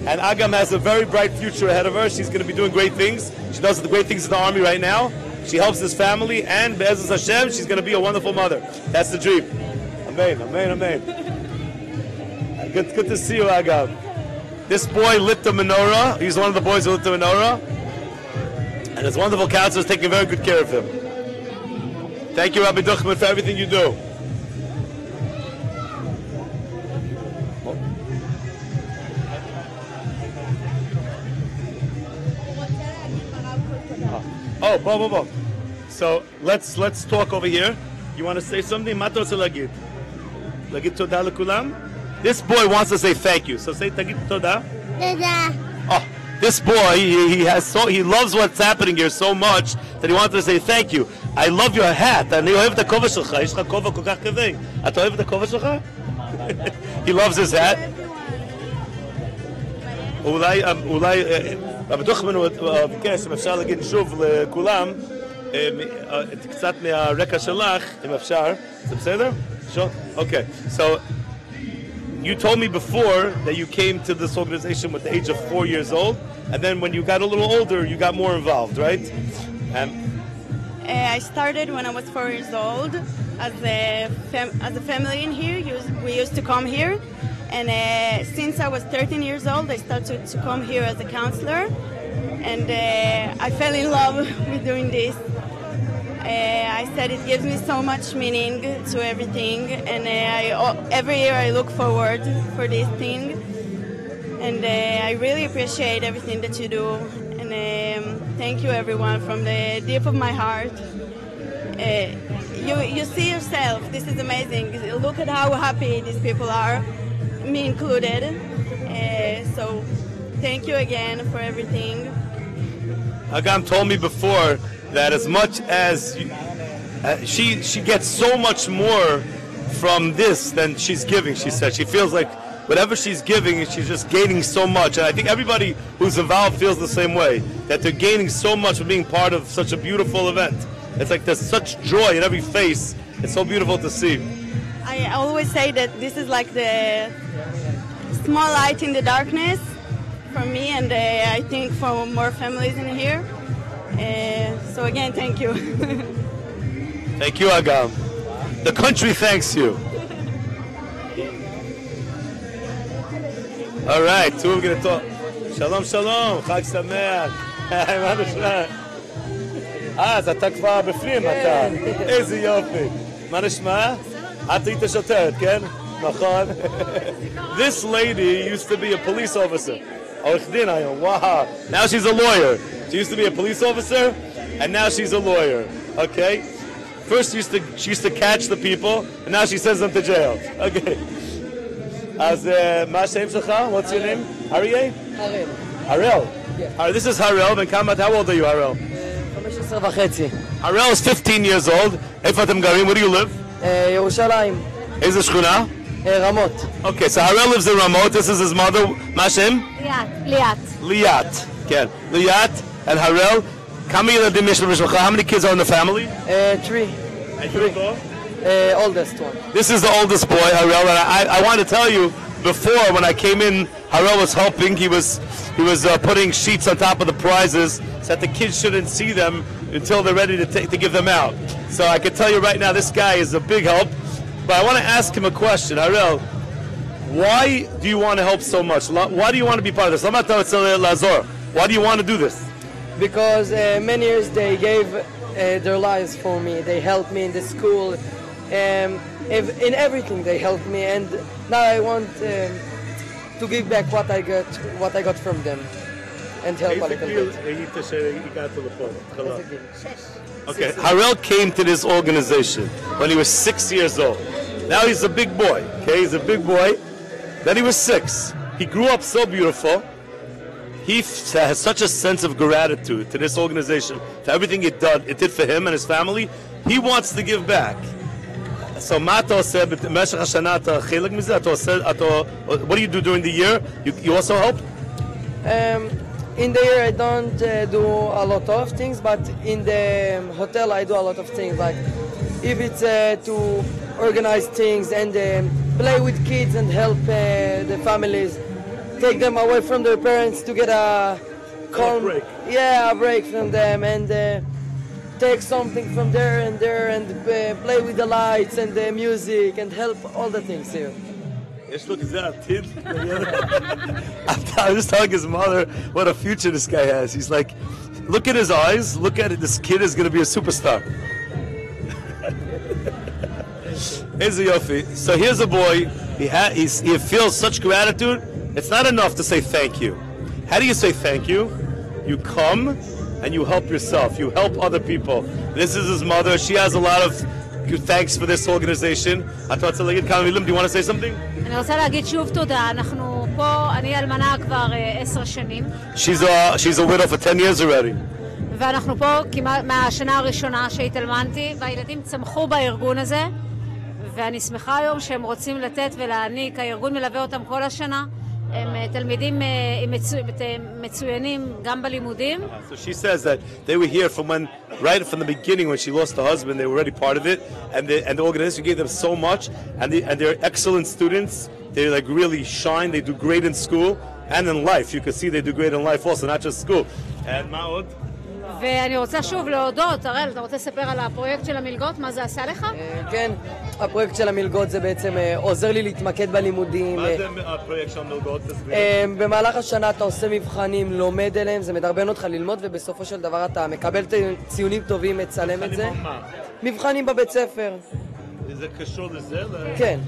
[SPEAKER 2] And Agam has a very bright future ahead of her. She's going to be doing great things. She does the great things in the army right now. She helps his family. And Be'ezus Hashem, she's going to be a wonderful mother. That's the dream. Amen, amen, amen. Good to see you, Agam. This boy lit the menorah. He's one of the boys who lit the menorah. And his wonderful counselor is taking very good care of him. Thank you, Rabbi Duchman, for everything you do. Oh, bo. So let's talk over here. You want to say something? Ma totze lagid? Lagid toda lekulam? This boy wants to say thank you. So say tagid toda.
[SPEAKER 3] Toda.
[SPEAKER 2] Oh, this boy, he loves what's happening here so much that he wants to say thank you. I love your hat. אני אוהב את הכובע שלך. יש לך כובע כל כך כבד. אתה אוהב את הכובע שלך? He loves his hat. אולי רבי דוכמן ביקש, אם אפשר להגיד שוב לכולם, קצת מהרקע שלך, אם אפשר. זה בסדר? Sure. Okay. So, you told me before that you came to this organization with the age of 4 years old, and then when you got a little older, you got more involved, right?
[SPEAKER 4] I started when I was 4 years old as a family in here. We used to come here, and since I was 13 years old, I started to come here as a counselor, and I fell in love with doing this. I said it gives me so much meaning to everything, and every year I look forward for this thing, and I really appreciate everything that you do, and thank you everyone from the deep of my heart. You see yourself, this is amazing. Look at how happy these people are, me included, so thank you again for everything.
[SPEAKER 2] Agam told me before that as much as she gets so much more from this than she's giving, she said. She feels like whatever she's giving, she's just gaining so much. And I think everybody who's involved feels the same way, that they're gaining so much from being part of such a beautiful event. It's like there's such joy in every face. It's so beautiful to see.
[SPEAKER 4] I always say that this is like the small light in the darkness for me, and I think for more families in here. So again, thank you.
[SPEAKER 2] Thank you, Agam. The country thanks you. All right, so we're going to talk. Shalom, shalom, חג שמח. מה נשמע? אז אתה כבר בפנים, אתה. איזה יופי. מה נשמע? את היית שוטרת, כן? נכון. This lady used to be a police officer. עורך דין היום, wow. Now she's a lawyer. She used to be a police officer, and now she's a lawyer. Okay? First she used to catch the people, and now she sends them to jail. Okay. אז מה השם שלך? What's your name? Aryeh? Harel. Yeah. This is Harel. How old are you, Harel?
[SPEAKER 10] 15 וחצי.
[SPEAKER 2] Harel is 15 years old. איפה אתם גרים? Where do you live?
[SPEAKER 10] ירושלים.
[SPEAKER 2] איזה שכונה?
[SPEAKER 10] רמות.
[SPEAKER 2] Okay, so Harel lives in Ramot. This is his mother. מה השם? ליאת. כן. ליאת and Harel. כמה ילדים יש למשפחה? How many kids are in the family?
[SPEAKER 10] 3.
[SPEAKER 2] And you go?
[SPEAKER 10] Oldest one.
[SPEAKER 2] This is the oldest boy, Harel, and I want to tell you, before when I came in, Harel was helping. He was putting sheets on top of the prizes so that the kids shouldn't see them until they're ready to give them out. So I can tell you right now, this guy is a big help. But I want to ask him a question, Harel. Why do you want to help so much? Why do you want to be part of this? Why do you want to do this?
[SPEAKER 10] because many years they gave their lives for me. They helped me in the school, in everything they helped me, and now I want to give back what I got from them, and help a little bit.
[SPEAKER 2] Okay, Harel came to this organization when he was 6 years old. Now he's a big boy, okay? He's a big boy. Then he was 6. He grew up so beautiful. He has such a sense of gratitude to this organization, to everything it did for him and his family. He wants to give back. So what do you do during the year? You also help?
[SPEAKER 10] In the year I don't do a lot of things, but in the hotel I do a lot of things. Like if it's to organize things and play with kids and help the families, take them away from their parents to get a calm
[SPEAKER 2] break.
[SPEAKER 10] Yeah, a break from them, and take something from there and play with the lights and the music and help all the things here.
[SPEAKER 2] I was telling his mother what a future this guy has. He's like, look at his eyes, look at it, this kid is going to be a superstar. Here's a yofi. So here's a boy, he feels such gratitude. It's not enough to say thank you. How do you say thank you? You come and you help yourself. You help other people. This is his mother. She has a lot of good thanks for this organization. Do you want to say something?
[SPEAKER 11] אני רוצה להגיד שוב תודה. אנחנו פה, אני אלמנה כבר 10 שנים.
[SPEAKER 2] She's a widow for 10 years already.
[SPEAKER 11] ואנחנו פה כמעט מהשנה הראשונה שהתאלמנתי, והילדים צמחו בארגון הזה, ואני שמחה היום שהם רוצים לתת ולהעניק. הארגון מלווה אותם כל השנה. הם תלמידים מצוינים גם בלימודים.
[SPEAKER 2] So she says that they were here right from the beginning when she lost her husband. They were already part of it, and the organization gave them so much, and they're excellent students. They like really shine. They do great in school and in life. You can see they do great in life also, not just school. And מה עוד?
[SPEAKER 11] ואני רוצה שוב להודות. הראל, אתה רוצה לספר על הפרויקט של המלגות? מה זה עשה לך?
[SPEAKER 10] כן, הפרויקט של המלגות זה בעצם עוזר לי להתמקד בלימודים.
[SPEAKER 2] מה זה הפרויקט של המלגות?
[SPEAKER 10] במהלך השנה אתה עושה מבחנים, לומד אליהם, זה מדרבן אותך ללמוד, ובסופו של דבר אתה מקבל ציונים טובים, מצלם את זה. מבחנים בבית ספר.
[SPEAKER 2] זה קשור לזה?
[SPEAKER 10] כן.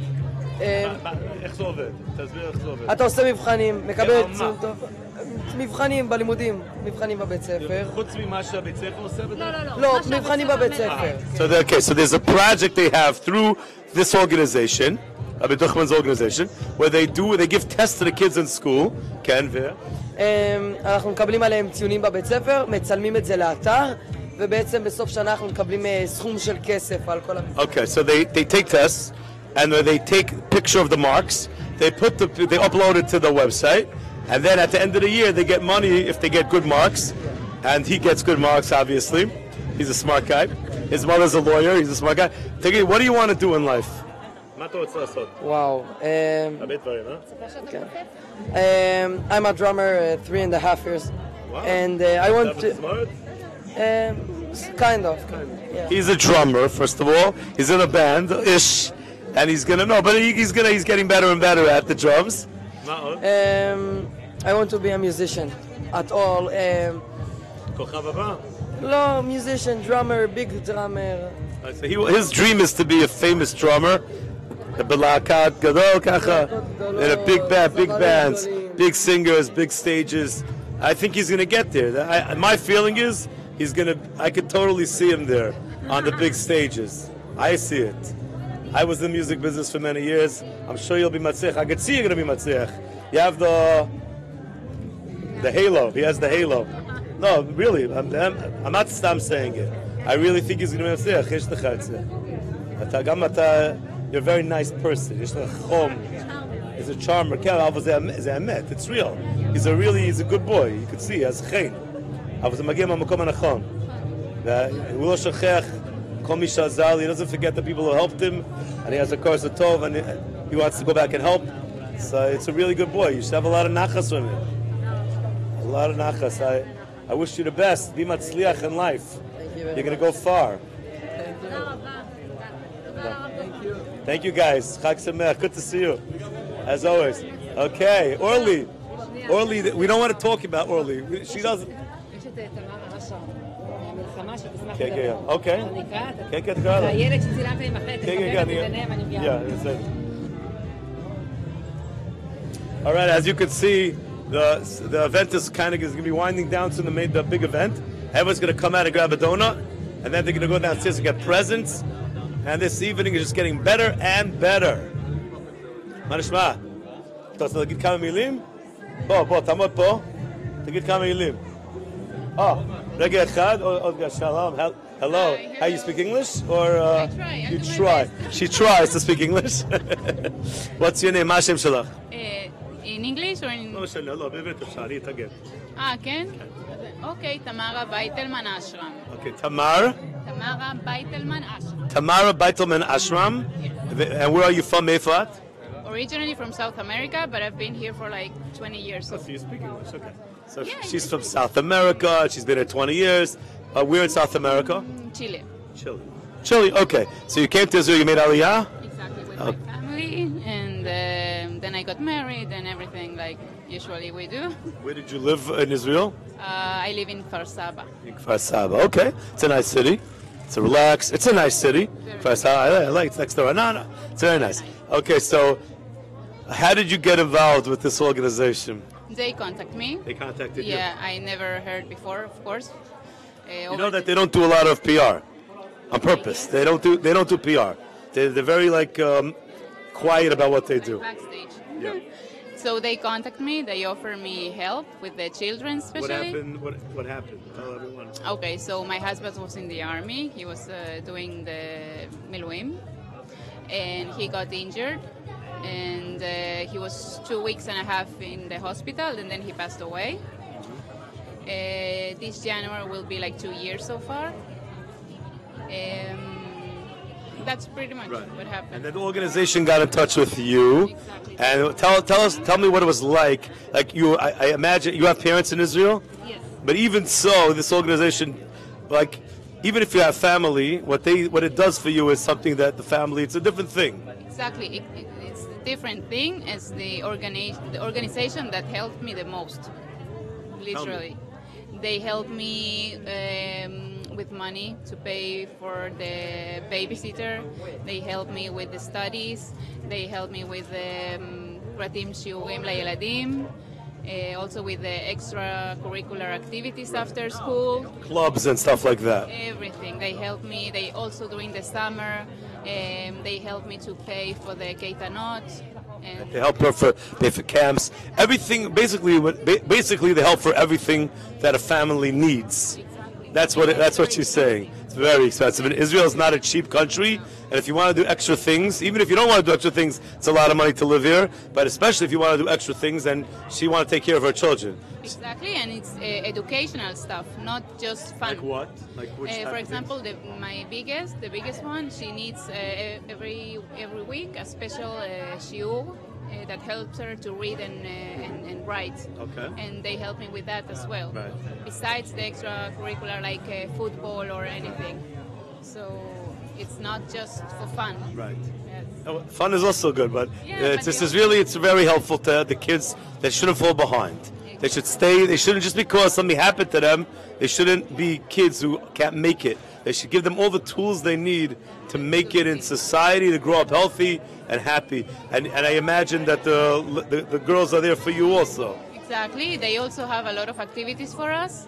[SPEAKER 2] איך זה עובד? תסביר איך זה עובד.
[SPEAKER 10] אתה עושה מבחנים, מקבל ציון טוב. מבחנים בלימודים, מבחנים בבית ספר.
[SPEAKER 2] חוץ ממה שהבית ספר עושה?
[SPEAKER 10] לא, מבחנים בבית ספר.
[SPEAKER 2] So there's a project they have through this organization, Abituchman's organization, where they give tests to the kids in school. כן,
[SPEAKER 10] אנחנו מקבלים עליהם ציונים בבית ספר, מצלמים את זה לאתר, ובעצם בסוף שנה אנחנו מקבלים סכום של כסף על כל המבחנים.
[SPEAKER 2] Okay, so they take tests, and they take a picture of the marks, they upload it to the website, and then at the end of the year they get money if they get good marks, and he gets good marks obviously. He's a smart guy. His mother's a lawyer, he's a smart guy. What do you want to do in life?
[SPEAKER 10] Wow. I'm a drummer 3.5 years.
[SPEAKER 2] Wow.
[SPEAKER 10] And I want to... Kind of. Yeah.
[SPEAKER 2] He's a drummer, first of all. He's in a band-ish. And he's getting better and better at the drums.
[SPEAKER 10] I want to be a musician at all. No, musician, drummer, big drummer.
[SPEAKER 2] So his dream is to be a famous drummer. In a big bands, big singers, big stages. I think he's going to get there. My feeling is I could totally see him there on the big stages. I see it. I was in the music business for many years. I'm sure you'll be matzich. I could see you're going to be matzich. You have the halo. He has the halo. No, really. I'm not saying it. I really think he's going to be matzich. You're a very nice person. He's a charmer. It's real. He's a good boy. You could see. He has chen. He doesn't forget the people who helped him, and he has a course of tov, and he wants to go back and help. So it's a really good boy. You should have a lot of nachas from him. A lot of nachas. I wish you the best. Be matzliach in life. You're going to go far. Thank you guys. Chag Sameach. Good to see you. As always. Okay. Orly, we don't want to talk about Orly. She doesn't.
[SPEAKER 11] נשמח
[SPEAKER 2] כן,
[SPEAKER 11] לדבר.
[SPEAKER 2] כן, אוקיי.
[SPEAKER 11] אני אקרא?
[SPEAKER 2] כן, כן, תקרא לה.
[SPEAKER 11] והילד שצילמת עם החטא,
[SPEAKER 2] כן, כן,
[SPEAKER 11] תחבר את
[SPEAKER 2] כן,
[SPEAKER 11] ביניהם, אני מביאה.
[SPEAKER 2] yeah, it's it. All right, as you can see, the event is kind of going to be winding down to the big event. Everyone's going to come out and grab a donut, and then they're going to go downstairs and get presents. And this evening is just getting better and better. מה נשמע? אתה רוצה להגיד כמה מילים? בוא, תעמוד פה. תגיד כמה מילים. רגע אחד, עוד שלום. Hello. How you speak English? Or you try? She tries to speak English. What's your name? מה השם שלך?
[SPEAKER 12] In English or in...
[SPEAKER 2] לא משנה, לא, באמת אפשר, אני אתרגם.
[SPEAKER 12] כן? אוקיי, תמרה בייטלמן אשרם.
[SPEAKER 2] אוקיי, תמרה
[SPEAKER 12] בייטלמן אשרם.
[SPEAKER 2] Tamara Beitelman Ashram. And where are you from, מאיפה את?
[SPEAKER 12] Originally from South America, but I've been here for like 20 years.
[SPEAKER 2] So you speak English, okay. So she's from South America, she's been here 20 years. We're in South America?
[SPEAKER 12] Chile.
[SPEAKER 2] Chile, okay. So you came to Israel, you made Aliyah?
[SPEAKER 12] Exactly, with my family, and then I got married and everything like usually we do.
[SPEAKER 2] Where did you live in Israel?
[SPEAKER 12] I live in Kfar Saba.
[SPEAKER 2] In Kfar Saba, okay. It's a nice city. It's a relaxed, it's a nice city. Kfar Saba, I like it, it's next door. No, it's very nice. Okay, so how did you get involved with this organization?
[SPEAKER 12] They contact me.
[SPEAKER 2] They contacted you?
[SPEAKER 12] Yeah, I never heard before, of course.
[SPEAKER 2] You know that they don't do a lot of PR on purpose. They don't do PR. They're very quiet about what they do.
[SPEAKER 12] Backstage.
[SPEAKER 2] Yeah.
[SPEAKER 12] So they contact me. They offer me help with the children, especially.
[SPEAKER 2] What happened? Tell everyone.
[SPEAKER 12] Okay, so my husband was in the army. He was doing the miluim, and he got injured. And he was 2 weeks and a half in the hospital, and then he passed away. This January will be like 2 years so far. That's pretty much what happened.
[SPEAKER 2] And then the organization got in touch with you. Exactly. And tell me what it was like. Like I imagine you have parents in Israel.
[SPEAKER 12] Yes.
[SPEAKER 2] But even so, this organization, like even if you have family, what it does for you is something that the family. It's a different thing.
[SPEAKER 12] Exactly. It's a different thing. It's the organization that helped me the most. Literally. They helped me with money to pay for the babysitter. They helped me with the studies. They helped me with pratim shiurim la'yeladim. Also with the extracurricular activities after school.
[SPEAKER 2] Clubs and stuff like that.
[SPEAKER 12] Everything. They helped me. They also during the summer, they helped me to pay for the keitanot.
[SPEAKER 2] They help her pay for camps. Everything, basically they help for everything that a family needs. Exactly. That's what she's saying. It's very expensive. And Israel is not a cheap country, and if you want to do extra things, even if you don't want to do extra things, it's a lot of money to live here. But especially if you want to do extra things, then she wants to take care of her children.
[SPEAKER 12] Exactly, and it's educational stuff, not just fun.
[SPEAKER 2] Like what? Like which type
[SPEAKER 12] for
[SPEAKER 2] of
[SPEAKER 12] example, the biggest one, she needs every week a special shiur that helps her to read and write.
[SPEAKER 2] Okay.
[SPEAKER 12] And they help me with that as well.
[SPEAKER 2] Right.
[SPEAKER 12] Besides the extracurricular like football or anything. So it's not just for fun.
[SPEAKER 2] Right.
[SPEAKER 12] Yes.
[SPEAKER 2] Oh, fun is also good, but it's very helpful to the kids. They shouldn't fall behind. They should stay. They shouldn't just because something happened to them. They shouldn't be kids who can't make it. They should give them all the tools they need to make it in society, to grow up healthy and happy. And I imagine that the girls are there for you also.
[SPEAKER 12] Exactly. They also have a lot of activities for us.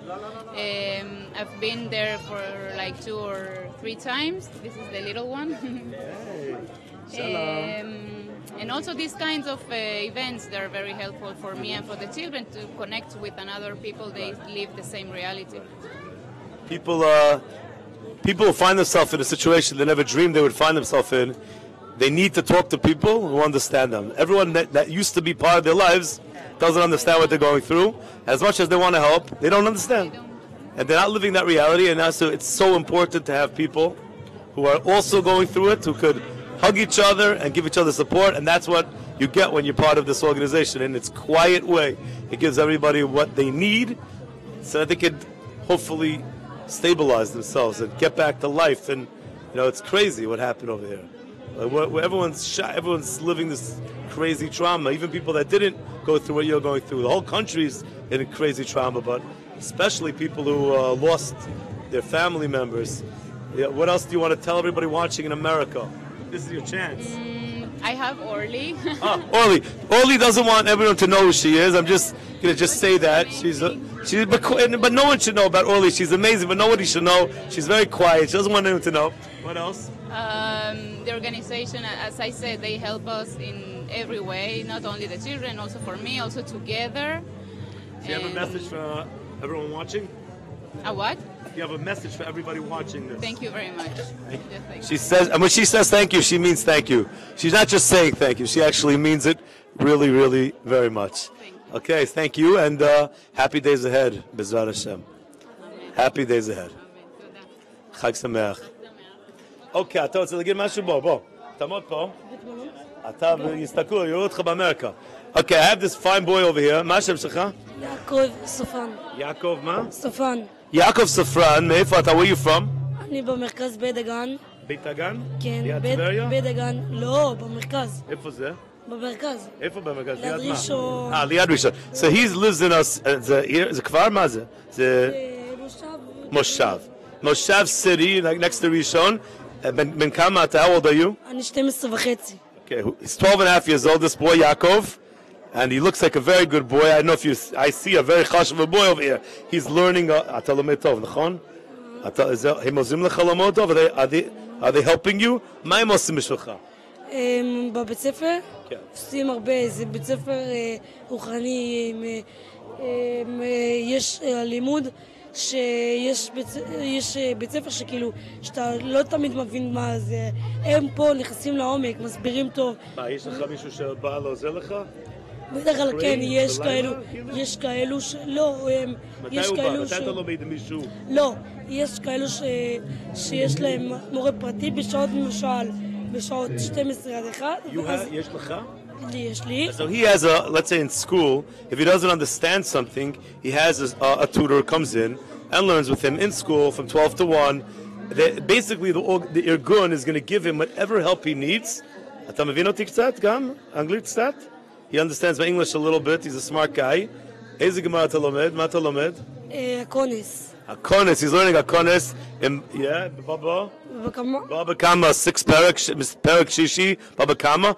[SPEAKER 12] I've been there for like 2 or 3 times. This is the little one. And also these kinds of events, they're very helpful for me and for the children to connect with another people. They live the same reality.
[SPEAKER 2] People who find themselves in a situation they never dreamed they would find themselves in, they need to talk to people who understand them. Everyone that used to be part of their lives doesn't understand what they're going through. As much as they want to help, they don't understand. And they're not living that reality, and also it's so important to have people who are also going through it, who could hug each other and give each other support, and that's what you get when you're part of this organization. In its quiet way, it gives everybody what they need so that they could hopefully stabilize themselves and get back to life. And it's crazy what happened over here. Everyone's living this crazy trauma. Even people that didn't go through what you're going through. The whole country's in a crazy trauma, but especially people who lost their family members. Yeah, what else do you want to tell everybody watching in America? This is your chance.
[SPEAKER 12] I have Orly.
[SPEAKER 2] Orly. Orly doesn't want everyone to know who she is. I'm just going to say that. But no one should know about Orly. She's amazing, but nobody should know. She's very quiet. She doesn't want anyone to know. What else?
[SPEAKER 12] The organization, as I said, they help us in every way, not only the children, also for me, also together.
[SPEAKER 2] Do you have a message for everyone watching?
[SPEAKER 12] A what?
[SPEAKER 2] You have a message for everybody watching this.
[SPEAKER 12] Thank you very much.
[SPEAKER 2] She says, and when she says thank you, she means thank you. She's not just saying thank you. She actually means it really, really very much. Okay, thank you, and happy days ahead, B'ezrat Hashem. Happy days ahead. Chag Sameach. אוקיי, אתה רוצה להגיד משהו? בוא. תעמוד פה. אתה יסתכלו, יראו אותך באמריקה. אוקיי, I have this fine boy over here. מה השם שלך?
[SPEAKER 13] יעקב סופן.
[SPEAKER 2] יעקב מה?
[SPEAKER 13] סופן.
[SPEAKER 2] יעקב סופרן, מאיפה אתה? Where are you from?
[SPEAKER 13] אני במרכז בית דגן.
[SPEAKER 2] בית דגן?
[SPEAKER 13] כן, בית דגן. לא, במרכז.
[SPEAKER 2] איפה זה?
[SPEAKER 13] במרכז.
[SPEAKER 2] איפה במרכז?
[SPEAKER 13] ליד ראשון.
[SPEAKER 2] ליד ראשון. So he lives in us, זה כפר? מה זה? זה מושב. מושב city, next to ראשון. בן כמה אתה? How old are you?
[SPEAKER 13] אני 12 וחצי.
[SPEAKER 2] Okay, he's 12 and a half years old, this boy Yaakov, and he looks like a very good boy. I don't know if I see a very chashuv boy over here. He's learning, אתה לומד טוב, נכון? הם עוזרים לך ללמוד טוב? Are they helping you? מה הם עושים בשבילך?
[SPEAKER 13] בבית ספר? כן. עושים הרבה, זה בית ספר רוחני, יש לימוד שיש בית ספר שכאילו, שאתה לא תמיד מבין מה זה, הם פה נכנסים לעומק, מסבירים טוב.
[SPEAKER 2] מה, יש לך מישהו שבא לעוזר לך?
[SPEAKER 13] בטח כלל כן, יש כאלו שלא,
[SPEAKER 2] מתי הוא בא? מתי אתה לומד מישהו?
[SPEAKER 13] לא, יש כאלו שיש להם מורה פרטי בשעות למשל, בשעות 12 עד 1.
[SPEAKER 2] יש לך?
[SPEAKER 13] יש לי.
[SPEAKER 2] So he has let's say in school, if he doesn't understand something, he has a tutor who comes in and learns with him in school from 12 to 1. Basically, the Irgun is going to give him whatever help he needs. אתה מבין אותי קצת גם? אנגלית קצת? He understands my English a little bit. He's a smart guy. איזה גמרא אתה לומד? מה אתה לומד?
[SPEAKER 13] הקונס.
[SPEAKER 2] הקונס. He's learning הקונס. בבא כמה? 6 פרק שישי. בבא כמה?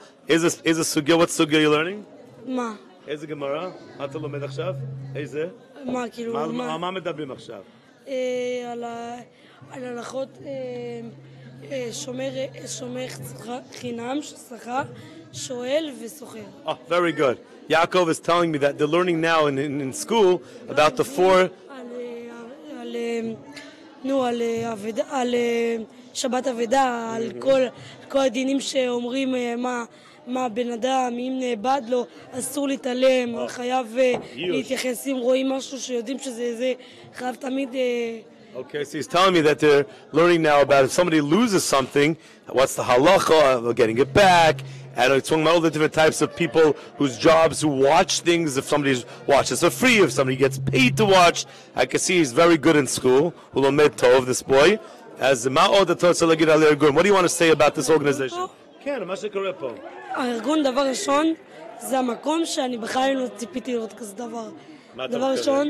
[SPEAKER 2] איזה סוגיה? What סוגיה you learning?
[SPEAKER 13] מה?
[SPEAKER 2] איזה גמרא? מה אתה לומד עכשיו? איזה?
[SPEAKER 13] מה כאילו?
[SPEAKER 2] מה מדברים עכשיו?
[SPEAKER 13] על הלכות שומר חינם, שכר, שואל וסוחר.
[SPEAKER 2] Oh, very good. Yaakov is telling me that they're learning now in school about the 4...
[SPEAKER 13] על שבת אבדה, על כל הדינים שאומרים מה בן אדם, אם נאבד לו, אסור להתעלם, חייב להתייחס, אם רואים משהו שיודעים שזה, חייב תמיד...
[SPEAKER 2] Okay, so he's telling me that they're learning now about if somebody loses something, what's the halacha of getting it back, and it's talking about all the different types of people whose jobs who watch things, if somebody watches for free, if somebody gets paid to watch. I can see he's very good in school. Ulomed Tov, this boy. As Ma'od Atotzelagid al Irgun. What do you want to say about this organization? כן, מה שקורה פה.
[SPEAKER 13] הארגון, דבר ראשון, זה המקום שאני בכלל לא ציפיתי לראות כזה דבר. דבר ראשון,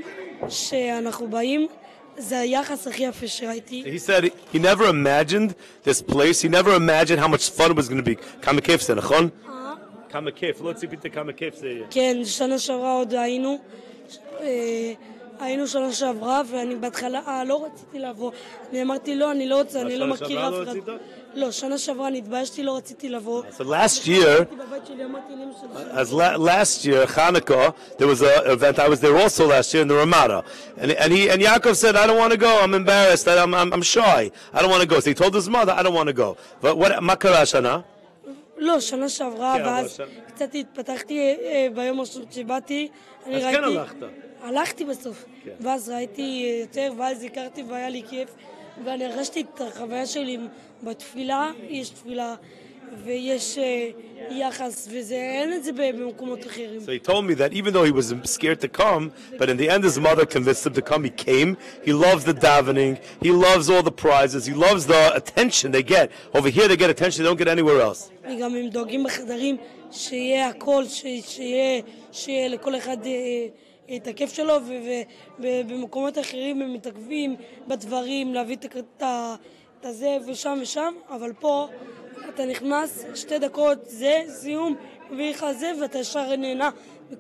[SPEAKER 13] שאנחנו באים, זה היחס הכי יפה שראיתי.
[SPEAKER 2] He said he never imagined this place. He never imagined how much fun it was going to be. כמה כיף זה, נכון? כמה כיף. לא ציפיתי כמה כיף זה יהיה.
[SPEAKER 13] כן, שנה שעברה עוד היינו שנה שעברה, ואני בהתחלה לא רציתי לבוא. אני אמרתי לא, אני לא רוצה, אני לא מכיר אף אחד. לא, שנה שעברה אני התביישתי, לא רציתי לבוא.
[SPEAKER 2] So last year, Hanukkah, there was an event. I was there also last year in the Ramada, and Yaakov said, "I don't want to go. I'm embarrassed. I'm shy. I don't want to go." So he told his mother, "I don't want to go." But מה קרה השנה?
[SPEAKER 13] לא, שנה שעברה, ואז קצת התפתחתי ביום הראשון שבאתי.
[SPEAKER 2] אז כן הלכת.
[SPEAKER 13] הלכתי בסוף, ואז ראיתי יותר, ואז הכרתי והיה לי כיף, ואני הרגשתי את החוויה שלי בתפילה, יש תפילה ויש יחס, ואין את זה במקומות אחרים.
[SPEAKER 2] So he told me that even though he was scared to come, but in the end his mother convinced him to come. He came. He loves the davening. He loves all the prizes. He loves the attention they get. Over here they get attention they don't get anywhere else.
[SPEAKER 13] גם הם דואגים בחדרים שיהיה הכל, שיהיה לכל אחד את הכיף שלו, ובמקומות אחרים הם מתעכבים בדברים, להביא את הזה ושם ושם, אבל פה אתה נכנס 2 דקות, זה סיום, מביא לך זה ואתה ישר נהנה.
[SPEAKER 2] He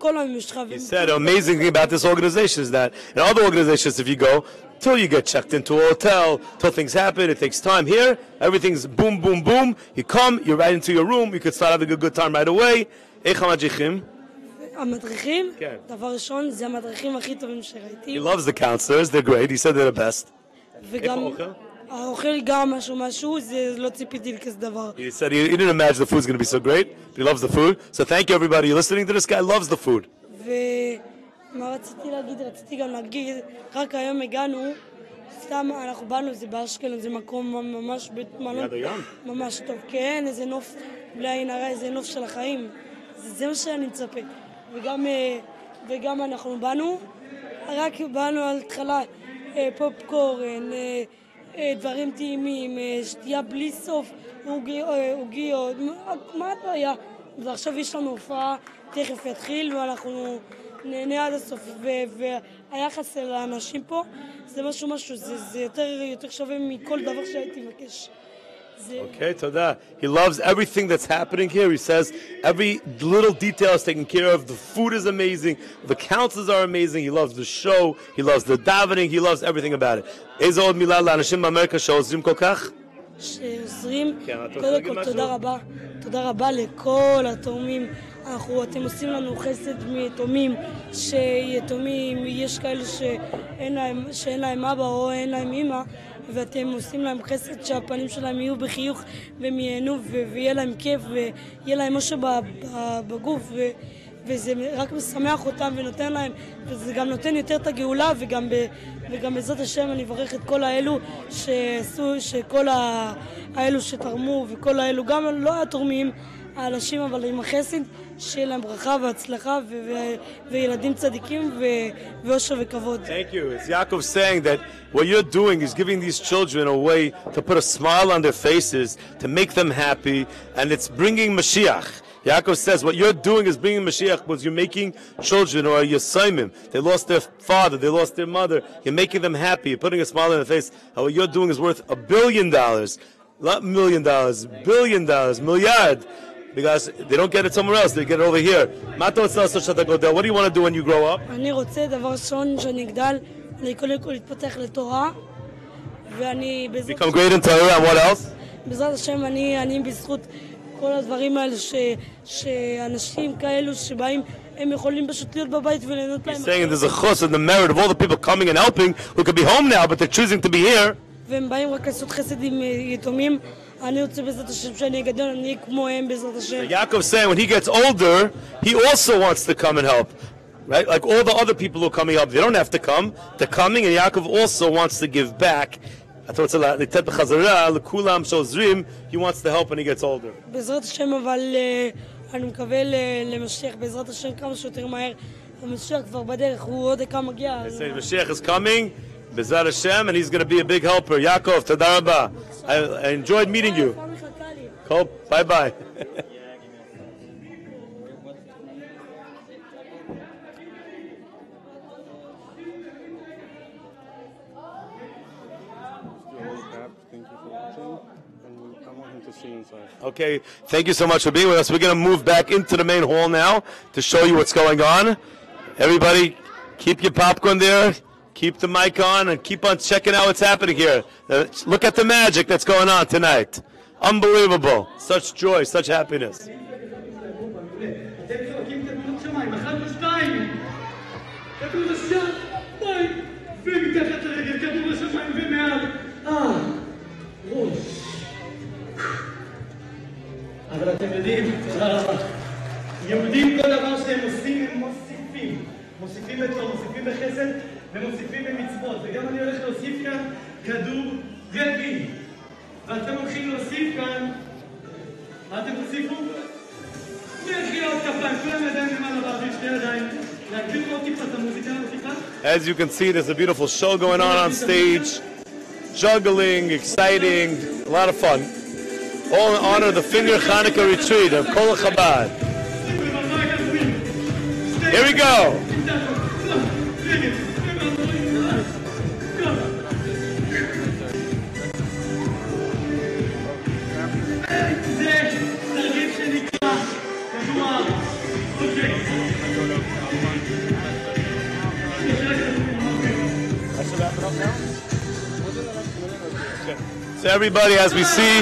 [SPEAKER 2] said the amazing thing about this organization is that in other organizations, if you go, till you get checked into a hotel, till things happen, it takes time. Here, everything's boom, boom, boom. You come, you're right into your room, you could start having a good time right away. איך המדריכים?
[SPEAKER 13] המדריכים? כן. דבר ראשון, זה המדריכים הכי טובים שראיתי.
[SPEAKER 2] He loves the counselors, they're great, he said they're the best.
[SPEAKER 13] וגם האוכל גם משהו, זה לא ציפיתי לכזה דבר.
[SPEAKER 2] He said he didn't imagine the food's going to be so great, but he loves the food. So thank you everybody, you're listening to this guy, loves the food.
[SPEAKER 13] ומה רציתי להגיד? רציתי גם להגיד, רק היום הגענו, סתם אנחנו באנו, זה באשקלון, זה מקום ממש בית מלון.
[SPEAKER 2] יד הים?
[SPEAKER 13] ממש טוב, כן, איזה נוף, בלי עין הרע, איזה נוף של החיים. זה מה שאני מצפה. וגם אנחנו באנו, רק באנו על התחלה פופקורן, דברים טעימים, שתייה בלי סוף, עוגיות, מה הבעיה? ועכשיו יש לנו הופעה, תכף יתחיל ואנחנו נהנה עד הסוף, והיחס אל האנשים פה זה משהו, זה יותר שווה מכל דבר שהייתי מבקש.
[SPEAKER 2] Okay, tada. He loves everything that's happening here. He says every little detail is taken care of. The food is amazing. The counselors are amazing. He loves the show. He loves the davening. He loves everything about it. איזה עוד מילה לאנשים באמריקה שעוזרים כל כך?
[SPEAKER 13] שעוזרים. קודם כל, תודה רבה לכל התורמים. אתם עושים לנו חסד מיתומים, שיתומים, יש כאלה שאין להם אבא או אין להם אמא, ואתם עושים להם חסד שהפנים שלהם יהיו בחיוך והם ייהנו ויהיה להם כיף ויהיה להם משהו בגוף, וזה רק משמח אותם ונותן להם, וזה גם נותן יותר את הגאולה, וגם בעזרת השם אני אברך את כל האלו שעשו, שכל האלו שתרמו וכל האלו, גם לא התורמים האנשים, אבל עם החסד, שיהיה להם ברכה והצלחה וילדים צדיקים ואושר וכבוד.
[SPEAKER 2] Thank you. It's Yaakov saying that what you're doing is giving these children a way to put a smile on their faces, to make them happy, and it's bringing Mashiach. Yaakov says what you're doing is bringing Mashiach because you're making children or Yosaimim. They lost their father, they lost their mother. You're making them happy, you're putting a smile on their face. And what you're doing is worth $1 billion. Not $1 million, $1 billion, milliard. Because they don't get it somewhere else, they get it over here. What do you want to do when you grow up?
[SPEAKER 13] אני רוצה דבר ראשון שאני אגדל, אני קודם כל להתפתח לתורה, ואני
[SPEAKER 2] become great in Torah, and what else?
[SPEAKER 13] בעזרת השם אני בזכות כל הדברים האלה שאנשים כאלו שבאים, הם יכולים פשוט להיות בבית וליהנות להם.
[SPEAKER 2] He's saying there's a chus and the merit of all the people coming and helping who could be home now, but they're choosing to be here.
[SPEAKER 13] והם באים רק לעשות חסד עם יתומים. אני רוצה בעזרת השם שאני אגדל, אני כמוהם בעזרת השם.
[SPEAKER 2] Yaakov saying when he gets older, he also wants to come and help. Right? Like all the other people who are coming up, they don't have to come. They're coming, and Yaakov also wants to give back. He wants to help when he gets older.
[SPEAKER 13] בעזרת השם, אבל אני מקווה למשיח, בעזרת השם כמה שיותר מהר. המשיח כבר בדרך, הוא עוד דקה מגיע.
[SPEAKER 2] Mashiach is coming. Bezrat Hashem, and he's going to be a big helper. Yaakov, tada rabba. I enjoyed meeting you. Cool. Bye-bye. Okay, thank you so much for being with us. We're going to move back into the main hall now to show you what's going on. Everybody, keep your popcorn there. Keep the mic on and keep on checking out what's happening here. Look at the magic that's going on tonight. Unbelievable. Such joy, such happiness.
[SPEAKER 5] אבל אתם יודעים, תודה רבה. יהודים כל דבר שהם עושים הם מוסיפים בתור, מוסיפים בחסד ומוסיפים במצוות. וגם אני הולך להוסיף כאן כדור רבי. ואתם הולכים להוסיף כאן, מה אתם תוסיפו? מחיאות כפיים, כולם ידיים למעלה באוויר, שתי ידיים. להגביר עוד טיפה את המוזיקה,
[SPEAKER 2] As you can see, there's a beautiful show going on stage. Juggling, exciting, a lot of fun. All in honor of the Finger Hanukkah retreat of Kol Chabad. Here we go. So everybody, as we see,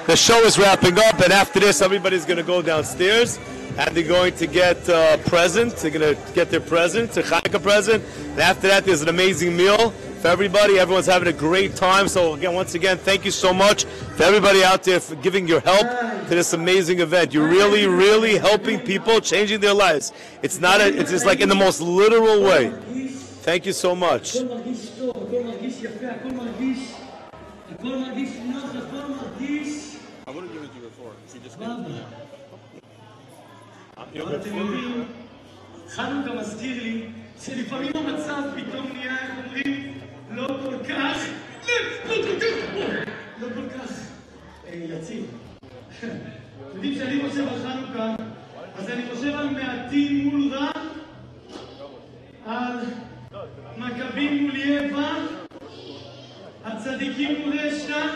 [SPEAKER 2] the show is wrapping up, and after this, everybody's going to go downstairs, and they're going to get presents. They're going to get their presents, a Hanukkah present, and after that, there's an amazing meal for everybody. Everyone's having a great time. So again, once again, thank you so much for everybody out there for giving your help to this amazing event. You're really, really helping people, changing their lives. It's not it's just like in the most literal way. Thank you so much.
[SPEAKER 5] הכל מרגיש נוח, הכל מרגיש...
[SPEAKER 9] I would have given it to you before. She just gave it to me.
[SPEAKER 5] אבל אתם יודעים, חנוכה מזכיר לי שלפעמים המצב פתאום נהיה, איך אומרים, לא כל כך יציב. יודעים שאני חושב על חנוכה, אז אני חושב על מעטים מול רע, על מכבים מול יבע, הצדיקים מול רשע.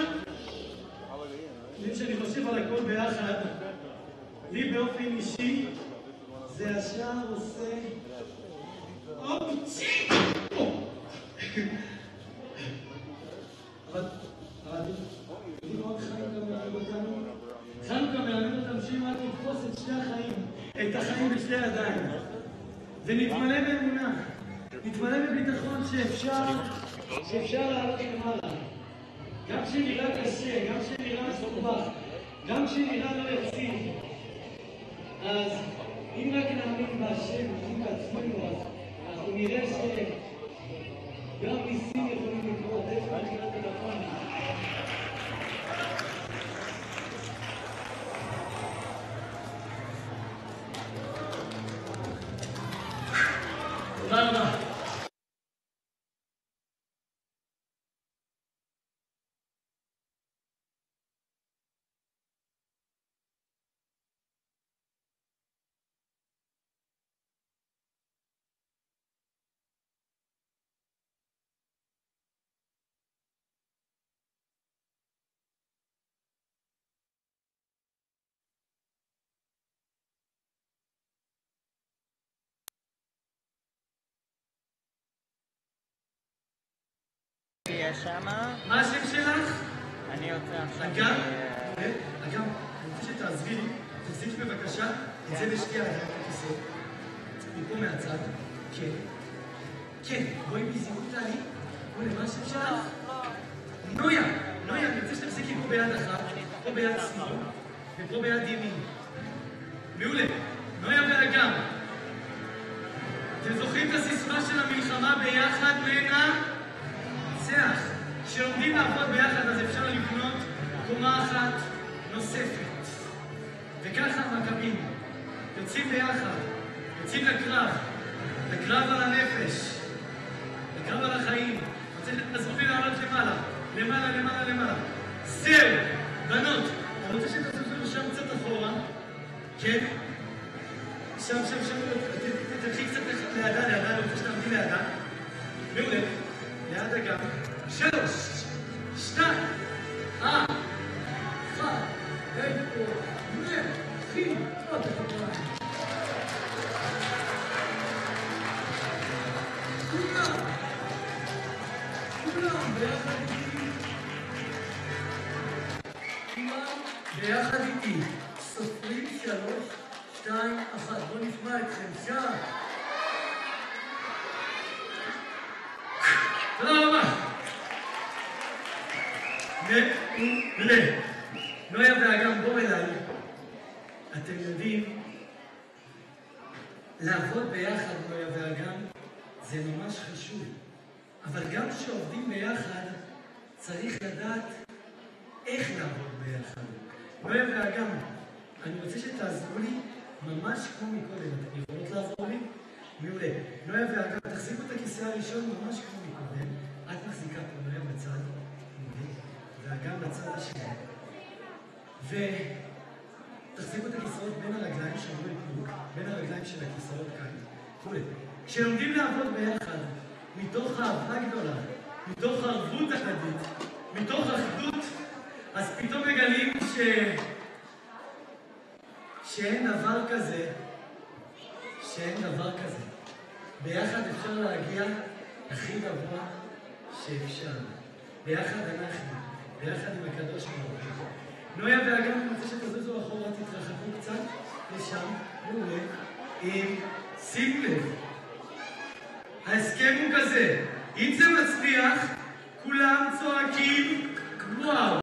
[SPEAKER 5] יודעים שאני חושב על הכל ביחד. לי באופן אישי זה השאר עושה אופצ'י! אבל יודעים עוד חנוכה מלמד אותנו? חנוכה מלמד אותנו שאם רק נתפוס את שני החיים, את החיים בשתי ידיים, ונתמלא באמונה, נתמלא בביטחון שאפשר לעלות למעלה, גם כשנראה קשה, גם כשנראה מסובך, גם כשנראה לא יציב. אז אם רק נאמין בהשם, נאמין בעצמנו, אז אנחנו נראה שגם ניסים יכולים לקרות, איפה מבחינת הדפון. תודה רבה. מה השם שלך?
[SPEAKER 1] אני יוצא עכשיו.
[SPEAKER 5] אגב, אני רוצה שתעזבי לי, תחזיק בבקשה, את זה בשתי הידיים בכיסא, מפה מהצד, כן, כן, בואי בזהירות תעלי, בואי, מה השם שלך? נויה, נויה, אני רוצה שתחזיקי פה ביד אחת, פה ביד שמאל, ופה ביד ימין. מעולה, נויה ואגם. אתם זוכרים את הסיסמה של המלחמה ביחד מנה? כשעומדים לעבוד ביחד אז אפשר לבנות קומה אחת נוספת. וככה המכבים יוצאים ביחד, יוצאים לקרב, לקרב על הנפש, לקרב על החיים. תעזרו לי לעלות למעלה, למעלה, למעלה, למעלה. זהו, בנות, אני רוצה שתעשו שם קצת אחורה, כן? שם, תלכי קצת לידה, אני רוצה שתעמדי לידה. מעולה. ליד אגב, 3, 2, 1, איפה, נתחיל, עוד אחד. כולם ביחד איתי. כולם ביחד איתי. סופרים 3, 2, 1. בואו נשמע אתכם שם. תודה רבה. נויה ואגם, בואו אליי. אתם יודעים, לעבוד ביחד, נויה ואגם, זה ממש חשוב. אבל גם כשעובדים ביחד, צריך לדעת איך לעבוד ביחד. נויה ואגם, אני רוצה שתעזרו לי ממש כמו מקודם. אתם יכולות לעזור לי? מעולה. נויה ואגם, תחזיקו את הכיסא הראשון ממש כמו מקודם. את מחזיקה פה נויה בצד, ואגם בצד השני. ותחזיקו את הכיסאות בין הרגליים שעברו לפלוק, בין הרגליים של הכיסאות כאן. מעולה.
[SPEAKER 14] כשלומדים לעבוד ביחד, מתוך אהבה גדולה, מתוך ערבות הדדית, מתוך אחדות, אז פתאום מגלים שאין דבר כזה, ביחד אפשר להגיע הכי גבוה שאפשר. ביחד אנחנו, ביחד עם הקדוש ברוך הוא. נויה ואגם, אני רוצה שתזוזו אחורה, תתרחקו קצת, לשם, מעולה. שים לב, ההסכם הוא כזה, אם זה מצליח, כולם צועקים וואו.